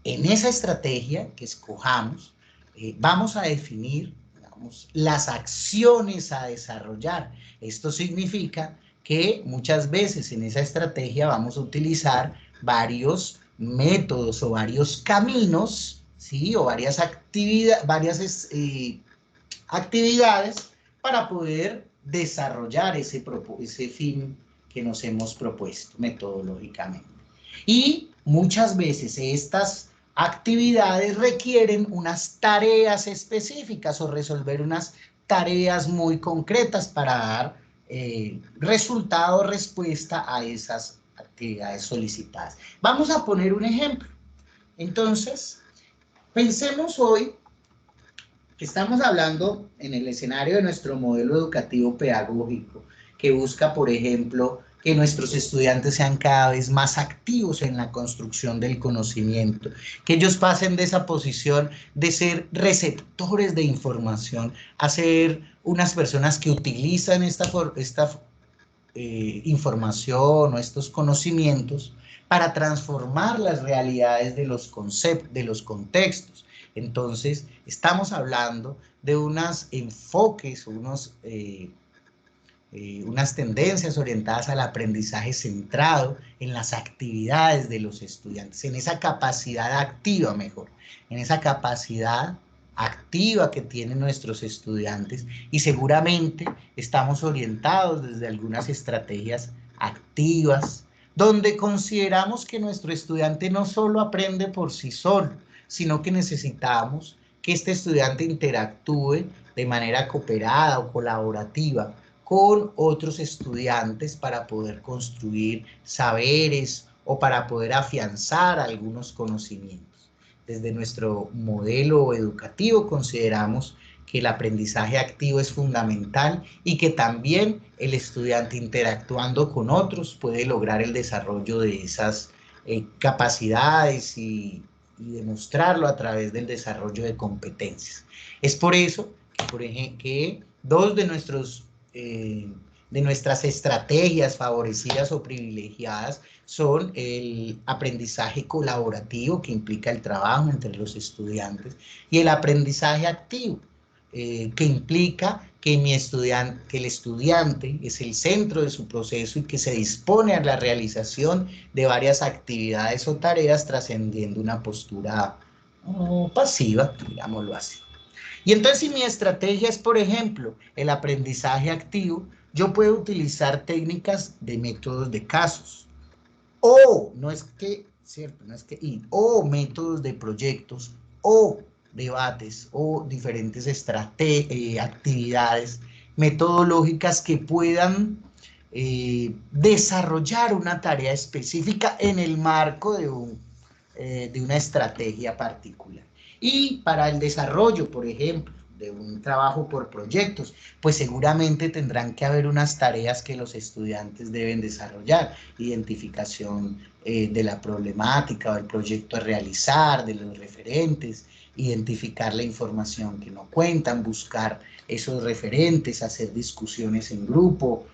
En esa estrategia que escojamos, vamos a definir, digamos, las acciones a desarrollar. Esto significa que muchas veces en esa estrategia vamos a utilizar varios métodos o varios caminos, ¿sí? O varias actividades para poder desarrollar ese fin que nos hemos propuesto metodológicamente. Y muchas veces estas actividades requieren unas tareas específicas o resolver unas tareas muy concretas para dar resultado o respuesta a esas actividades solicitadas. Vamos a poner un ejemplo. Entonces, pensemos hoy que estamos hablando en el escenario de nuestro modelo educativo pedagógico, que busca, por ejemplo, que nuestros estudiantes sean cada vez más activos en la construcción del conocimiento, que ellos pasen de esa posición de ser receptores de información a ser unas personas que utilizan esta información o estos conocimientos para transformar las realidades de los conceptos, de los contextos. Entonces, estamos hablando de unos enfoques, unas tendencias orientadas al aprendizaje centrado en las actividades de los estudiantes, en esa capacidad activa, mejor, en esa capacidad activa que tienen nuestros estudiantes y seguramente estamos orientados desde algunas estrategias activas, donde consideramos que nuestro estudiante no solo aprende por sí solo, sino que necesitamos que este estudiante interactúe de manera cooperada o colaborativa con otros estudiantes para poder construir saberes o para poder afianzar algunos conocimientos. Desde nuestro modelo educativo consideramos que el aprendizaje activo es fundamental y que también el estudiante interactuando con otros puede lograr el desarrollo de esas capacidades y demostrarlo a través del desarrollo de competencias. Es por eso que, por ejemplo, que dos de nuestras estrategias favorecidas o privilegiadas son el aprendizaje colaborativo, que implica el trabajo entre los estudiantes, y el aprendizaje activo, que implica que el estudiante es el centro de su proceso y que se dispone a la realización de varias actividades o tareas trascendiendo una postura pasiva, digámoslo así. Y entonces si mi estrategia es, por ejemplo, el aprendizaje activo, yo puedo utilizar técnicas de métodos de casos. O, no es que, ¿cierto? No es que, o métodos de proyectos, o debates, o diferentes actividades metodológicas que puedan desarrollar una tarea específica en el marco de una estrategia particular. Y para el desarrollo, por ejemplo, de un trabajo por proyectos, pues seguramente tendrán que haber unas tareas que los estudiantes deben desarrollar, identificación de la problemática o el proyecto a realizar, de los referentes, identificar la información que no cuentan, buscar esos referentes, hacer discusiones en grupo,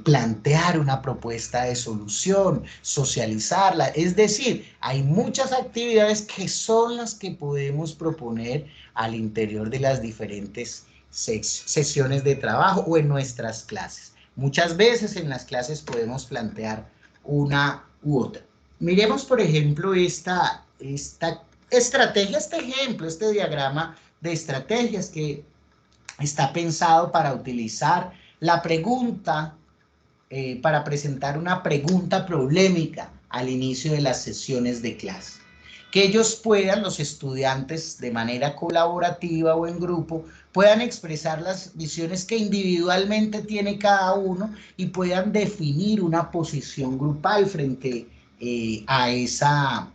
plantear una propuesta de solución, socializarla. Es decir, hay muchas actividades que son las que podemos proponer al interior de las diferentes sesiones de trabajo o en nuestras clases. Muchas veces en las clases podemos plantear una u otra. Miremos, por ejemplo, esta estrategia, este ejemplo, este diagrama de estrategias que está pensado para utilizar la pregunta, para presentar una pregunta problemática al inicio de las sesiones de clase. Que ellos puedan, los estudiantes, de manera colaborativa o en grupo, puedan expresar las visiones que individualmente tiene cada uno y puedan definir una posición grupal frente a esa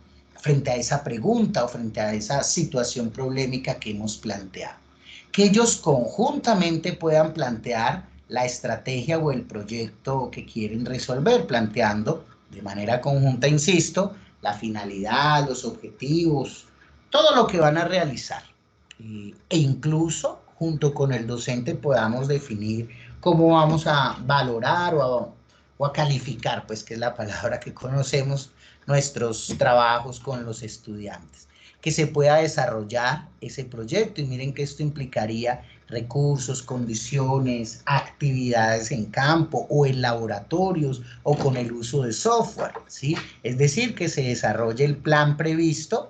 pregunta o frente a esa situación problemática que hemos planteado. Que ellos conjuntamente puedan plantear la estrategia o el proyecto que quieren resolver, planteando de manera conjunta, insisto, la finalidad, los objetivos, todo lo que van a realizar. E incluso, junto con el docente, podamos definir cómo vamos a valorar o a calificar, pues que es la palabra que conocemos, nuestros trabajos con los estudiantes. Que se pueda desarrollar ese proyecto, y miren que esto implicaría recursos, condiciones, actividades en campo o en laboratorios o con el uso de software, ¿sí? Es decir, que se desarrolle el plan previsto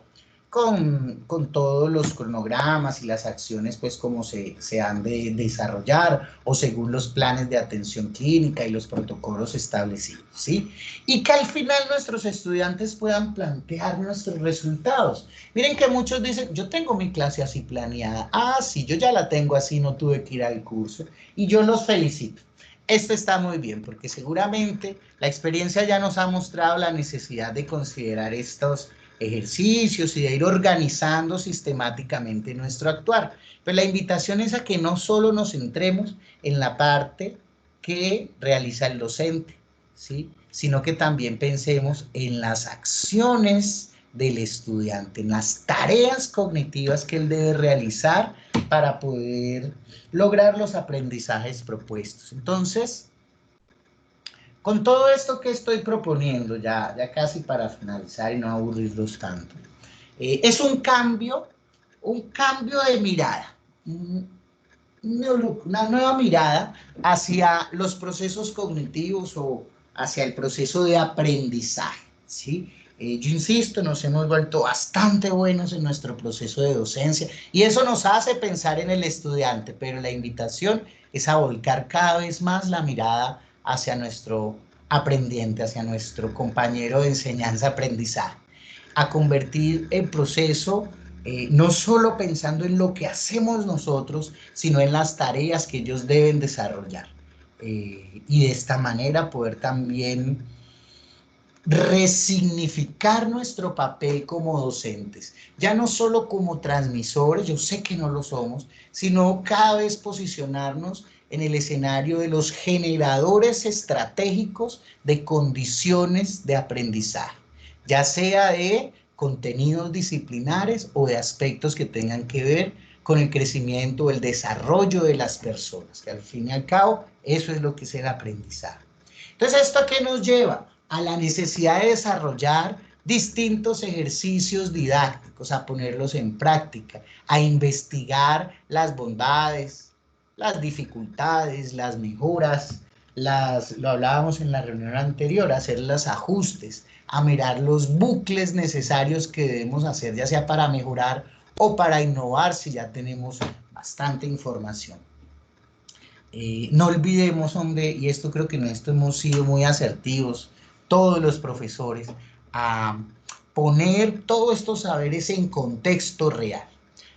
con todos los cronogramas y las acciones, pues, como se han de desarrollar o según los planes de atención clínica y los protocolos establecidos, ¿sí? Y que al final nuestros estudiantes puedan plantear nuestros resultados. Miren que muchos dicen, yo tengo mi clase así planeada. Ah, sí, yo ya la tengo así, no tuve que ir al curso. Y yo los felicito. Esto está muy bien, porque seguramente la experiencia ya nos ha mostrado la necesidad de considerar estos ejercicios y de ir organizando sistemáticamente nuestro actuar. Pero la invitación es a que no solo nos centremos en la parte que realiza el docente, ¿sí? Sino que también pensemos en las acciones del estudiante, en las tareas cognitivas que él debe realizar para poder lograr los aprendizajes propuestos. Entonces, con todo esto que estoy proponiendo, ya casi para finalizar y no aburrirlos tanto, es un cambio de mirada, una nueva mirada hacia los procesos cognitivos o hacia el proceso de aprendizaje, ¿sí? Yo insisto, nos hemos vuelto bastante buenos en nuestro proceso de docencia y eso nos hace pensar en el estudiante, pero la invitación es a volcar cada vez más la mirada hacia nuestro aprendiente, hacia nuestro compañero de enseñanza-aprendizaje, a convertir el proceso no solo pensando en lo que hacemos nosotros, sino en las tareas que ellos deben desarrollar. Y de esta manera poder también resignificar nuestro papel como docentes, ya no solo como transmisores, yo sé que no lo somos, sino cada vez posicionarnos en el escenario de los generadores estratégicos de condiciones de aprendizaje, ya sea de contenidos disciplinares o de aspectos que tengan que ver con el crecimiento o el desarrollo de las personas, que al fin y al cabo eso es lo que es el aprendizaje. Entonces, ¿esto a qué nos lleva? A la necesidad de desarrollar distintos ejercicios didácticos, a ponerlos en práctica, a investigar las bondades, las dificultades, las mejoras, lo hablábamos en la reunión anterior, hacer los ajustes, a mirar los bucles necesarios que debemos hacer, ya sea para mejorar o para innovar si ya tenemos bastante información. No olvidemos, hombre, y esto creo que en esto hemos sido muy asertivos, todos los profesores, a poner todos estos saberes en contexto real,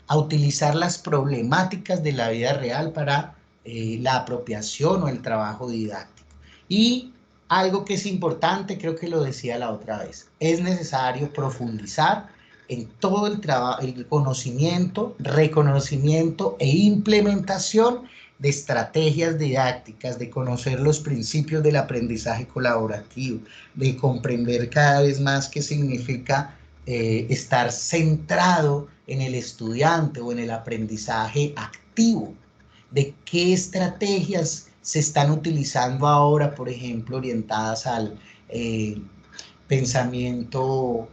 a utilizar las problemáticas de la vida real para la apropiación o el trabajo didáctico. Y algo que es importante, creo que lo decía la otra vez, es necesario profundizar en todo el conocimiento, reconocimiento e implementación de estrategias didácticas, de conocer los principios del aprendizaje colaborativo, de comprender cada vez más qué significa estar centrado en el estudiante o en el aprendizaje activo, de qué estrategias se están utilizando ahora, por ejemplo, orientadas al pensamiento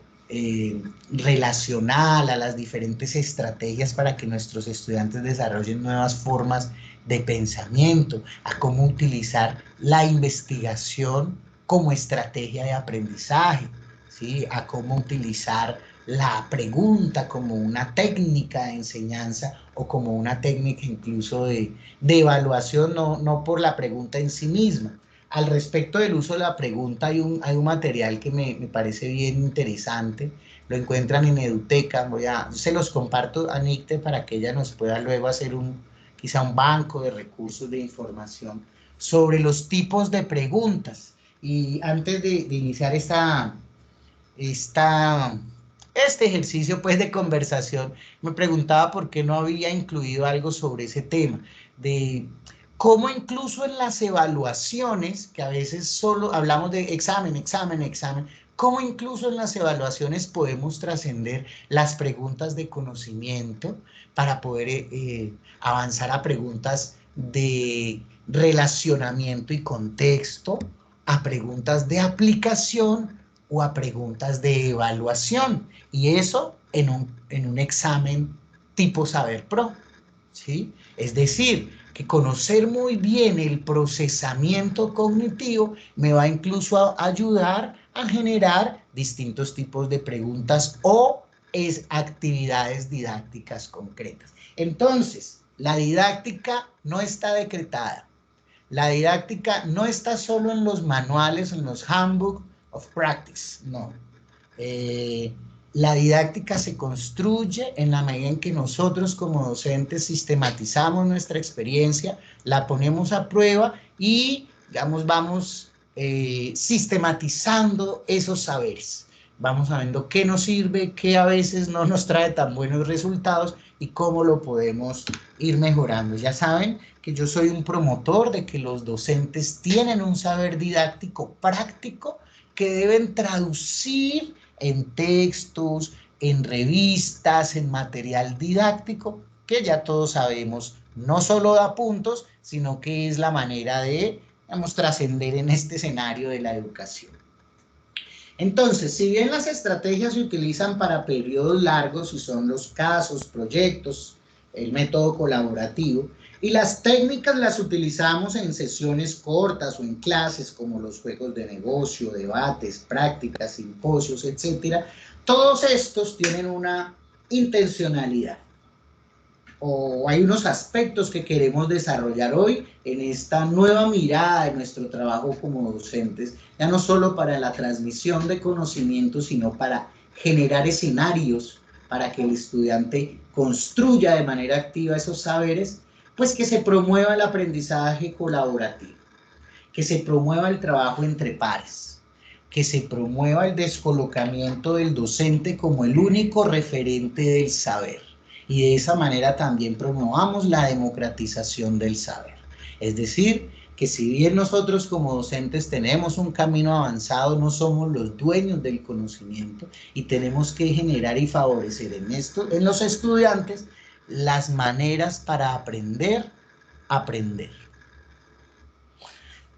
relacional, a las diferentes estrategias para que nuestros estudiantes desarrollen nuevas formas de pensamiento, a cómo utilizar la investigación como estrategia de aprendizaje, ¿sí? A cómo utilizar la pregunta como una técnica de enseñanza o como una técnica incluso de evaluación, no por la pregunta en sí misma. Al respecto del uso de la pregunta, hay un material que me parece bien interesante, lo encuentran en Eduteca, se los comparto a Nicte para que ella nos pueda luego hacer quizá un banco de recursos de información sobre los tipos de preguntas. Y antes de iniciar este ejercicio pues de conversación, me preguntaba por qué no había incluido algo sobre ese tema, de cómo incluso en las evaluaciones, que a veces solo hablamos de examen, cómo incluso en las evaluaciones podemos trascender las preguntas de conocimiento para poder avanzar a preguntas de relacionamiento y contexto, a preguntas de aplicación o a preguntas de evaluación, y eso en un examen tipo Saber Pro, ¿sí? Es decir, que conocer muy bien el procesamiento cognitivo me va incluso a ayudar a generar distintos tipos de preguntas o actividades didácticas concretas. Entonces, la didáctica no está decretada. La didáctica no está solo en los manuales, en los handbook of practice, no. La didáctica se construye en la medida en que nosotros como docentes sistematizamos nuestra experiencia, la ponemos a prueba y, digamos, vamos sistematizando esos saberes. Vamos sabiendo qué nos sirve, qué a veces no nos trae tan buenos resultados y cómo lo podemos ir mejorando. Ya saben que yo soy un promotor de que los docentes tienen un saber didáctico práctico que deben traducir en textos, en revistas, en material didáctico, que ya todos sabemos, no solo da puntos, sino que es la manera de, digamos, trascender en este escenario de la educación. Entonces, si bien las estrategias se utilizan para periodos largos y son los casos, proyectos, el método colaborativo, Y las técnicas las utilizamos en sesiones cortas o en clases como los juegos de negocio, debates, prácticas, simposios, etcétera. Todos estos tienen una intencionalidad o hay unos aspectos que queremos desarrollar hoy en esta nueva mirada de nuestro trabajo como docentes, ya no solo para la transmisión de conocimientos, sino para generar escenarios para que el estudiante construya de manera activa esos saberes, pues que se promueva el aprendizaje colaborativo, que se promueva el trabajo entre pares, que se promueva el descolocamiento del docente como el único referente del saber. Y de esa manera también promovamos la democratización del saber. Es decir, que si bien nosotros como docentes tenemos un camino avanzado, no somos los dueños del conocimiento y tenemos que generar y favorecer en los estudiantes las maneras para aprender.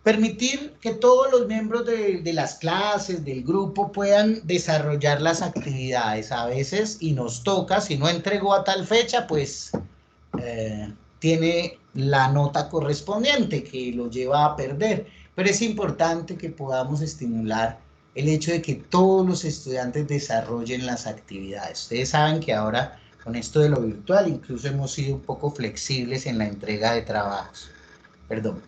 Permitir que todos los miembros de las clases, del grupo, puedan desarrollar las actividades. A veces, y nos toca, si no entregó a tal fecha, pues tiene la nota correspondiente que lo lleva a perder. Pero es importante que podamos estimular el hecho de que todos los estudiantes desarrollen las actividades. Ustedes saben que ahora, con esto de lo virtual, incluso hemos sido un poco flexibles en la entrega de trabajos. Perdón.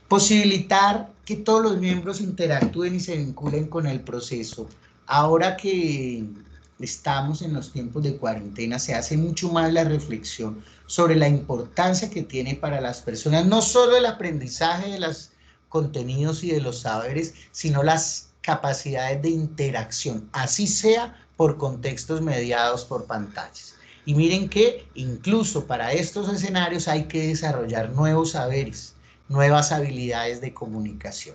Posibilitar que todos los miembros interactúen y se vinculen con el proceso. Ahora que estamos en los tiempos de cuarentena, se hace mucho más la reflexión sobre la importancia que tiene para las personas, no solo el aprendizaje de los contenidos y de los saberes, sino las capacidades de interacción, así sea por contextos mediados por pantallas. Y miren que incluso para estos escenarios hay que desarrollar nuevos saberes, nuevas habilidades de comunicación.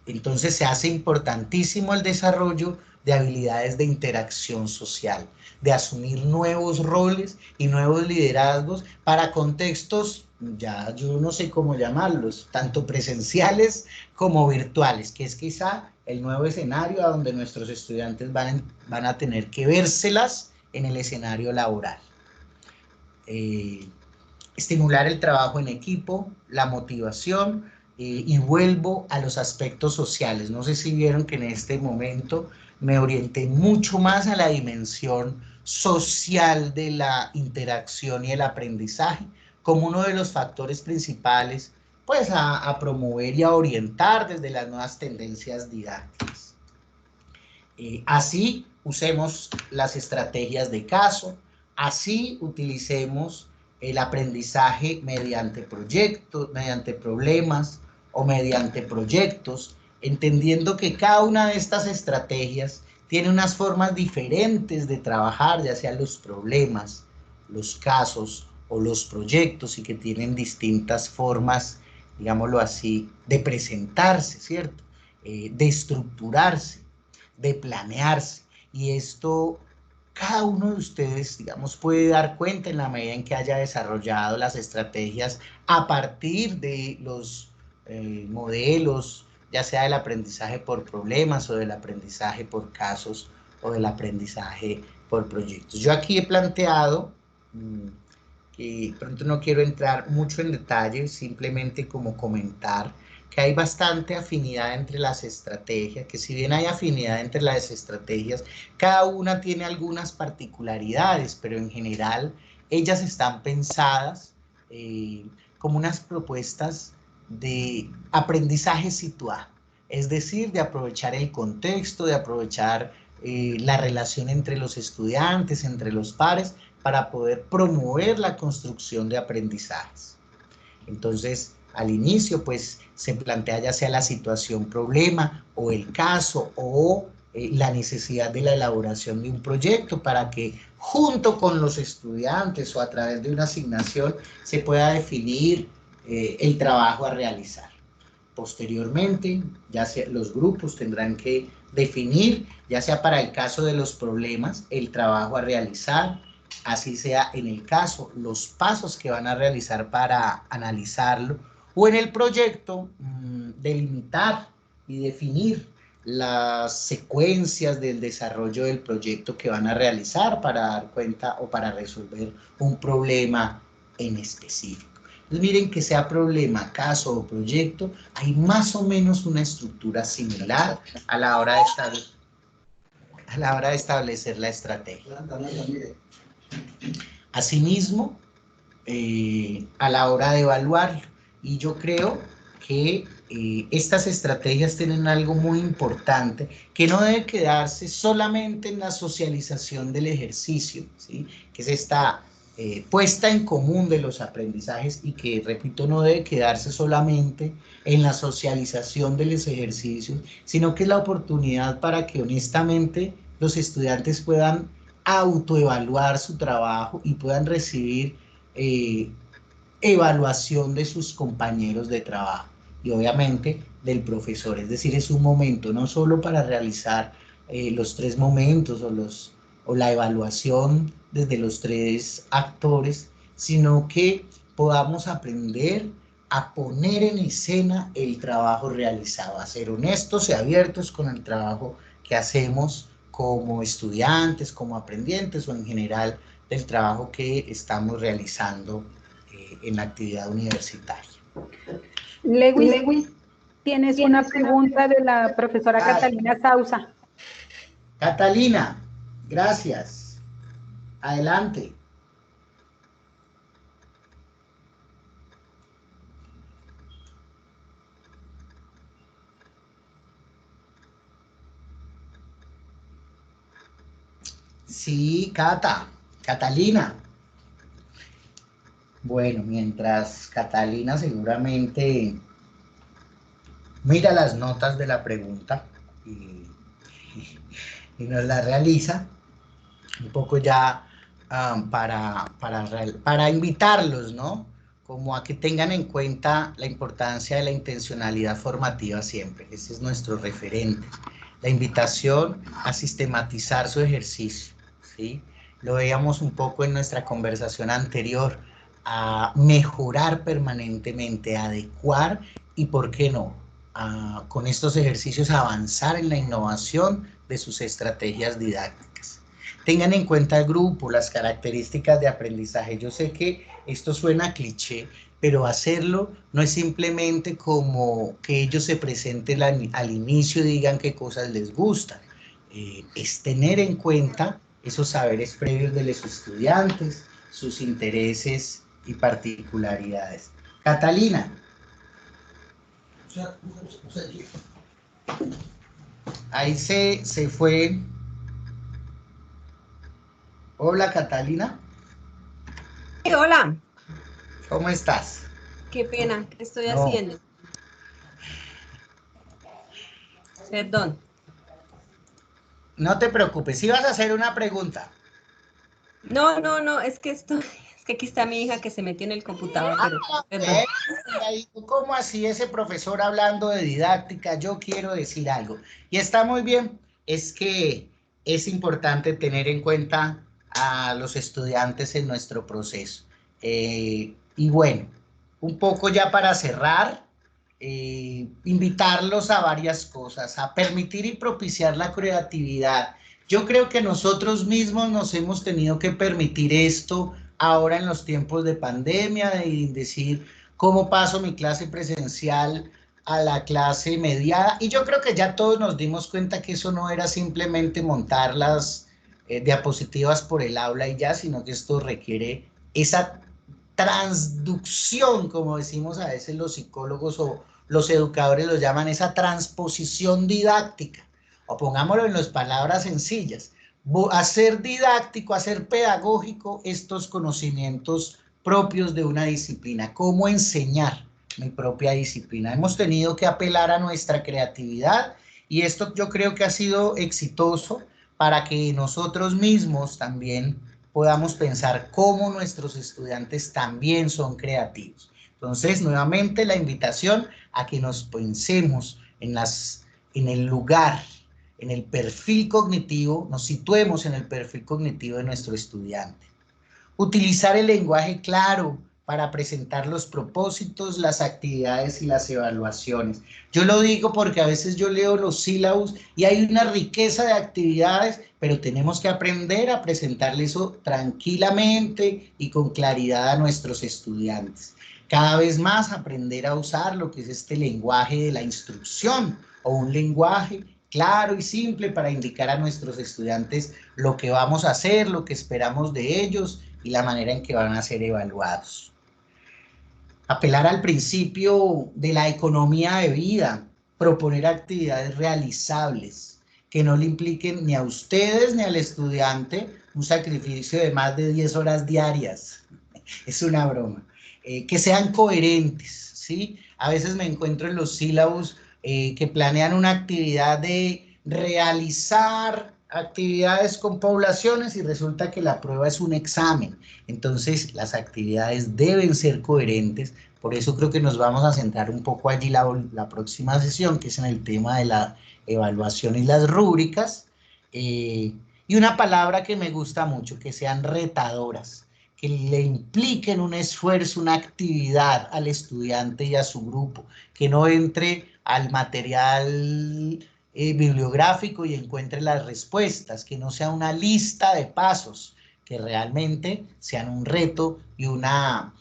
Entonces se hace importantísimo el desarrollo de habilidades de interacción social, de asumir nuevos roles y nuevos liderazgos para contextos, ya yo no sé cómo llamarlos, tanto presenciales como virtuales, que es quizá el nuevo escenario a donde nuestros estudiantes van a tener que vérselas en el escenario laboral. Estimular el trabajo en equipo, la motivación, y vuelvo a los aspectos sociales. No sé si vieron que en este momento me orienté mucho más a la dimensión social de la interacción y el aprendizaje como uno de los factores principales pues a promover y a orientar desde las nuevas tendencias didácticas. Así usemos las estrategias de caso, así utilicemos el aprendizaje mediante proyectos, mediante problemas o mediante proyectos, entendiendo que cada una de estas estrategias tiene unas formas diferentes de trabajar, ya sean los problemas, los casos o los proyectos, y que tienen distintas formas, digámoslo así, de presentarse, ¿cierto? De estructurarse, de planearse. Y esto cada uno de ustedes, digamos, puede dar cuenta en la medida en que haya desarrollado las estrategias a partir de los modelos, ya sea del aprendizaje por problemas o del aprendizaje por casos o del aprendizaje por proyectos. Yo aquí he planteado, que pronto no quiero entrar mucho en detalle, simplemente como comentar que hay bastante afinidad entre las estrategias, que si bien hay afinidad entre las estrategias, cada una tiene algunas particularidades, pero en general ellas están pensadas como unas propuestas de aprendizaje situado, es decir, de aprovechar el contexto, de aprovechar la relación entre los estudiantes, entre los pares, para poder promover la construcción de aprendizajes. Entonces, al inicio, pues, se plantea ya sea la situación problema o el caso o la necesidad de la elaboración de un proyecto para que junto con los estudiantes o a través de una asignación se pueda definir el trabajo a realizar. Posteriormente, ya sea, los grupos tendrán que definir, ya sea para el caso de los problemas, el trabajo a realizar, así sea en el caso, los pasos que van a realizar para analizarlo, o en el proyecto, delimitar y definir las secuencias del desarrollo del proyecto que van a realizar para dar cuenta o para resolver un problema en específico. Entonces miren que sea problema, caso o proyecto, hay más o menos una estructura similar a la hora de establecer la estrategia. Asimismo, a la hora de evaluarlo. Y yo creo que estas estrategias tienen algo muy importante que no debe quedarse solamente en la socialización del ejercicio, ¿sí? Que es esta puesta en común de los aprendizajes y que, repito, no debe quedarse solamente en la socialización de los ejercicios, sino que es la oportunidad para que honestamente los estudiantes puedan autoevaluar su trabajo y puedan recibir evaluación de sus compañeros de trabajo y obviamente del profesor. Es decir, es un momento no solo para realizar los 3 momentos o la evaluación desde los 3 actores, sino que podamos aprender a poner en escena el trabajo realizado, a ser honestos y abiertos con el trabajo que hacemos como estudiantes, como aprendientes o en general del trabajo que estamos realizando en la actividad universitaria. Lewis, tienes una pregunta de la profesora Catalina Sausa. Catalina, gracias. Adelante. Sí, Catalina. Bueno, mientras Catalina seguramente mira las notas de la pregunta y nos la realiza, un poco ya para invitarlos, ¿no? Como a que tengan en cuenta la importancia de la intencionalidad formativa siempre. Ese es nuestro referente. La invitación a sistematizar su ejercicio, ¿sí? Lo veíamos un poco en nuestra conversación anterior, a mejorar permanentemente, a adecuar y, ¿por qué no?, con estos ejercicios avanzar en la innovación de sus estrategias didácticas. Tengan en cuenta el grupo, las características de aprendizaje. Yo sé que esto suena cliché, pero hacerlo no es simplemente como que ellos se presenten al inicio y digan qué cosas les gustan. Es tener en cuenta esos saberes previos de los estudiantes, sus intereses y particularidades. Catalina. Ahí se fue. Hola, Catalina. Hola. ¿Cómo estás? Qué pena, ¿qué estoy haciendo? Perdón. No te preocupes, si vas a hacer una pregunta. No, es que aquí está mi hija que se metió en el computador, pero perdón. ¿Cómo así ese profesor hablando de didáctica? Yo quiero decir algo. Y está muy bien, es que es importante tener en cuenta a los estudiantes en nuestro proceso. Y bueno, un poco ya para cerrar, invitarlos a varias cosas, a permitir y propiciar la creatividad. Yo creo que nosotros mismos nos hemos tenido que permitir esto ahora en los tiempos de pandemia y decir cómo paso mi clase presencial a la clase mediada. Y yo creo que ya todos nos dimos cuenta que eso no era simplemente montar las diapositivas por el aula y ya, sino que esto requiere esa transducción, como decimos a veces los psicólogos o los educadores lo llaman, esa transposición didáctica, o pongámoslo en las palabras sencillas, hacer didáctico, hacer pedagógico estos conocimientos propios de una disciplina, cómo enseñar mi propia disciplina. Hemos tenido que apelar a nuestra creatividad y esto yo creo que ha sido exitoso para que nosotros mismos también podamos pensar cómo nuestros estudiantes también son creativos. Entonces, nuevamente la invitación a que nos pensemos en el lugar, en el perfil cognitivo, nos situemos en el perfil cognitivo de nuestro estudiante. Utilizar el lenguaje claro, para presentar los propósitos, las actividades y las evaluaciones. Yo lo digo porque a veces yo leo los sílabos y hay una riqueza de actividades, pero tenemos que aprender a presentarle eso tranquilamente y con claridad a nuestros estudiantes. Cada vez más aprender a usar lo que es este lenguaje de la instrucción o un lenguaje claro y simple para indicar a nuestros estudiantes lo que vamos a hacer, lo que esperamos de ellos y la manera en que van a ser evaluados. Apelar al principio de la economía de vida, proponer actividades realizables que no le impliquen ni a ustedes ni al estudiante un sacrificio de más de 10 horas diarias. Es una broma. Que sean coherentes, ¿sí? A veces me encuentro en los sílabos que planean una actividad de realizar actividades con poblaciones y resulta que la prueba es un examen. Entonces, las actividades deben ser coherentes. Por eso creo que nos vamos a centrar un poco allí la próxima sesión, que es en el tema de la evaluación y las rúbricas. Y una palabra que me gusta mucho, que sean retadoras, que le impliquen un esfuerzo, una actividad al estudiante y a su grupo, que no entre al material bibliográfico y encuentre las respuestas, que no sea una lista de pasos, que realmente sean un reto y una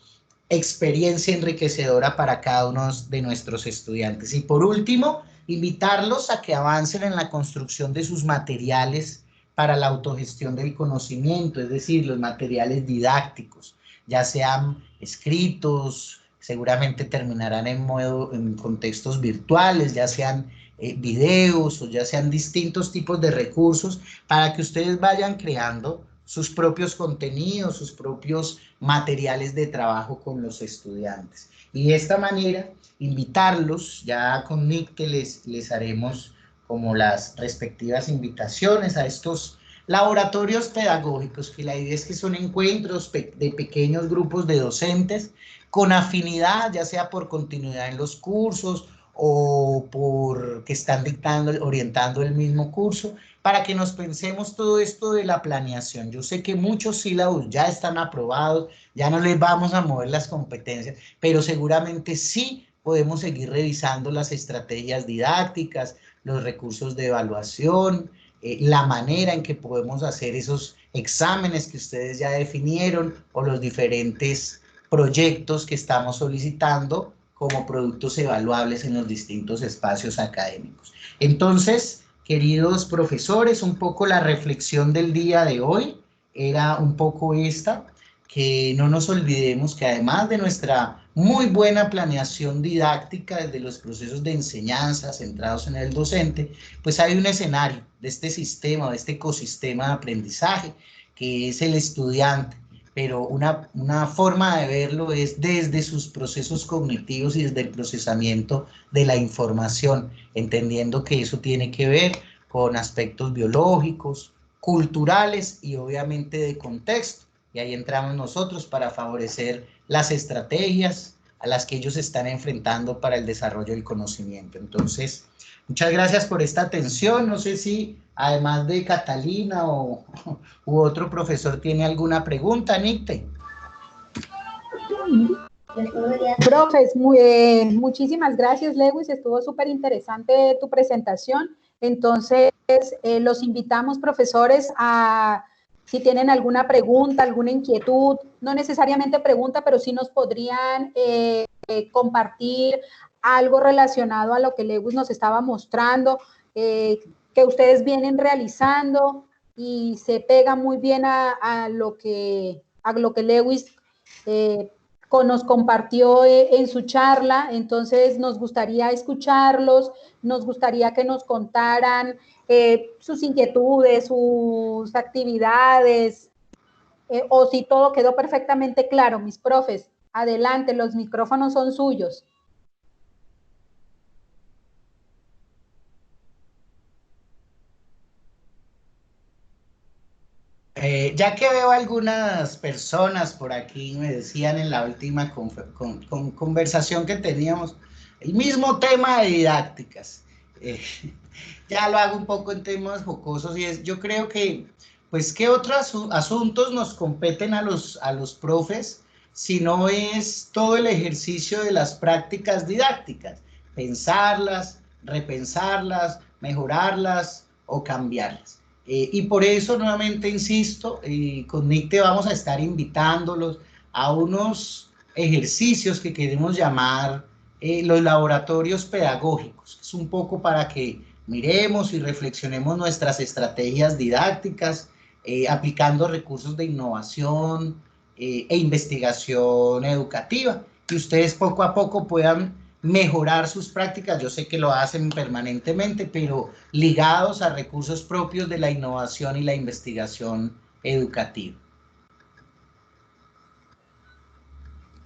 experiencia enriquecedora para cada uno de nuestros estudiantes. Y por último, invitarlos a que avancen en la construcción de sus materiales para la autogestión del conocimiento, es decir, los materiales didácticos, ya sean escritos, seguramente terminarán en contextos virtuales, ya sean videos o ya sean distintos tipos de recursos para que ustedes vayan creando sus propios contenidos, sus propios materiales de trabajo con los estudiantes. Y de esta manera, invitarlos, ya con Nick que les haremos como las respectivas invitaciones a estos laboratorios pedagógicos, que la idea es que son encuentros de pequeños grupos de docentes con afinidad, ya sea por continuidad en los cursos o porque están orientando el mismo curso, para que nos pensemos todo esto de la planeación. Yo sé que muchos sílabos ya están aprobados, ya no les vamos a mover las competencias, pero seguramente sí podemos seguir revisando las estrategias didácticas, los recursos de evaluación, la manera en que podemos hacer esos exámenes que ustedes ya definieron o los diferentes proyectos que estamos solicitando como productos evaluables en los distintos espacios académicos. Entonces, queridos profesores, un poco la reflexión del día de hoy era un poco esta, que no nos olvidemos que además de nuestra muy buena planeación didáctica desde los procesos de enseñanza centrados en el docente, pues hay un escenario de este sistema, de este ecosistema de aprendizaje, que es el estudiante, pero una forma de verlo es desde sus procesos cognitivos y desde el procesamiento de la información, entendiendo que eso tiene que ver con aspectos biológicos, culturales y obviamente de contexto. Y ahí entramos nosotros para favorecer las estrategias a las que ellos están enfrentando para el desarrollo del conocimiento. Entonces, muchas gracias por esta atención. No sé si además de Catalina u otro profesor tiene alguna pregunta, Nicte. Profes, muchísimas gracias, Lewis. Estuvo súper interesante tu presentación. Entonces, los invitamos, profesores, a si tienen alguna pregunta, alguna inquietud, no necesariamente pregunta, pero sí nos podrían compartir algo relacionado a lo que Lewis nos estaba mostrando, que ustedes vienen realizando y se pega muy bien a lo que Lewis nos compartió en su charla. Entonces nos gustaría escucharlos, nos gustaría que nos contaran sus inquietudes, sus actividades, o si todo quedó perfectamente claro. Mis profes, adelante, los micrófonos son suyos. Ya que veo algunas personas por aquí, me decían en la última conversación que teníamos, el mismo tema de didácticas. Ya lo hago un poco en temas jocosos y yo creo que, pues, ¿qué otros asuntos nos competen a los profes sino es todo el ejercicio de las prácticas didácticas, pensarlas, repensarlas, mejorarlas o cambiarlas. Y por eso nuevamente insisto, con NICTE vamos a estar invitándolos a unos ejercicios que queremos llamar los laboratorios pedagógicos. Es un poco para que miremos y reflexionemos nuestras estrategias didácticas, aplicando recursos de innovación e investigación educativa, que ustedes poco a poco puedan mejorar sus prácticas. Yo sé que lo hacen permanentemente, pero ligados a recursos propios de la innovación y la investigación educativa.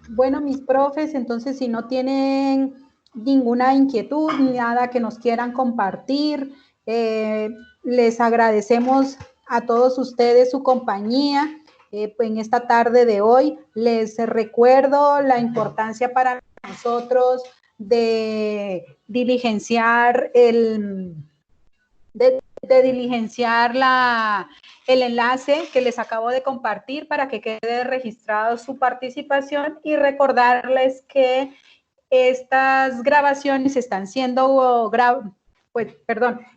Bueno, mis profes, entonces si no tienen ninguna inquietud, nada que nos quieran compartir, les agradecemos a todos ustedes su compañía en esta tarde de hoy. Les recuerdo la importancia para nosotros de diligenciar el enlace que les acabo de compartir para que quede registrado su participación y recordarles que estas grabaciones están siendo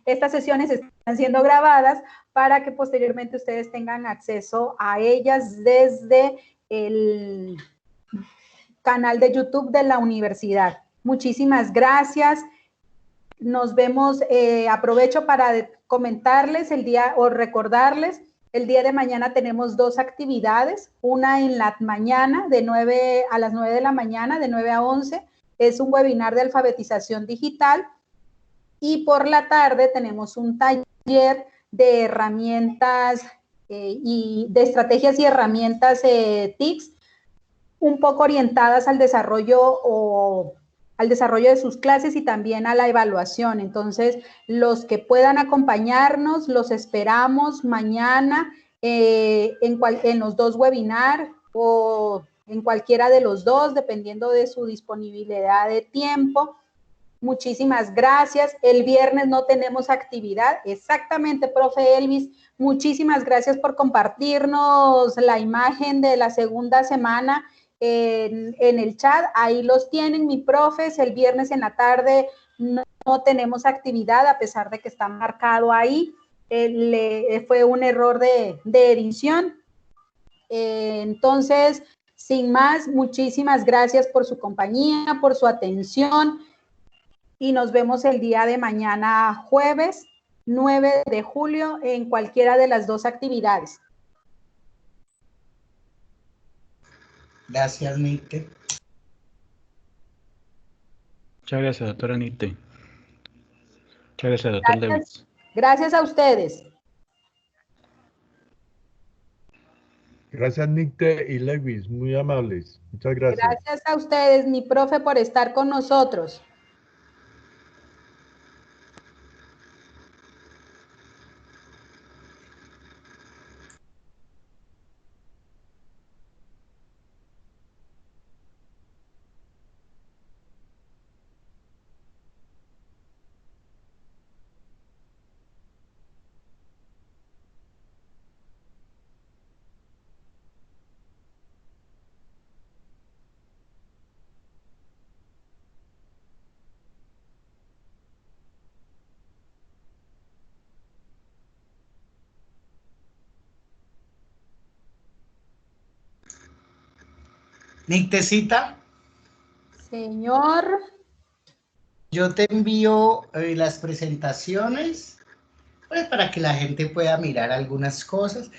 estas sesiones están siendo grabadas para que posteriormente ustedes tengan acceso a ellas desde el canal de YouTube de la universidad. Muchísimas gracias. Nos vemos, aprovecho para comentarles recordarles, el día de mañana tenemos 2 actividades, una en la mañana a las 9 de la mañana, de 9 a 11, es un webinar de alfabetización digital, y por la tarde tenemos un taller de herramientas y de estrategias y herramientas TICS, un poco orientadas al desarrollo de sus clases y también a la evaluación. Entonces, los que puedan acompañarnos, los esperamos mañana en los 2 webinars o en cualquiera de los 2, dependiendo de su disponibilidad de tiempo. Muchísimas gracias. El viernes no tenemos actividad. Exactamente, profe Elvis. Muchísimas gracias por compartirnos la imagen de la segunda semana en el chat. Ahí los tienen, mi profes. El viernes en la tarde no tenemos actividad, a pesar de que está marcado ahí. Fue un error de edición. Entonces, sin más, muchísimas gracias por su compañía, por su atención. Y nos vemos el día de mañana, jueves 9 de julio, en cualquiera de las 2 actividades. Gracias, Nicte. Muchas gracias, doctora Nicte. Muchas gracias, doctor Lewis. Gracias a ustedes. Gracias, Nicte y Lewis, muy amables. Muchas gracias. Gracias a ustedes, mi profe, por estar con nosotros. Nictecita. Señor. Yo te envío las presentaciones, pues para que la gente pueda mirar algunas cosas.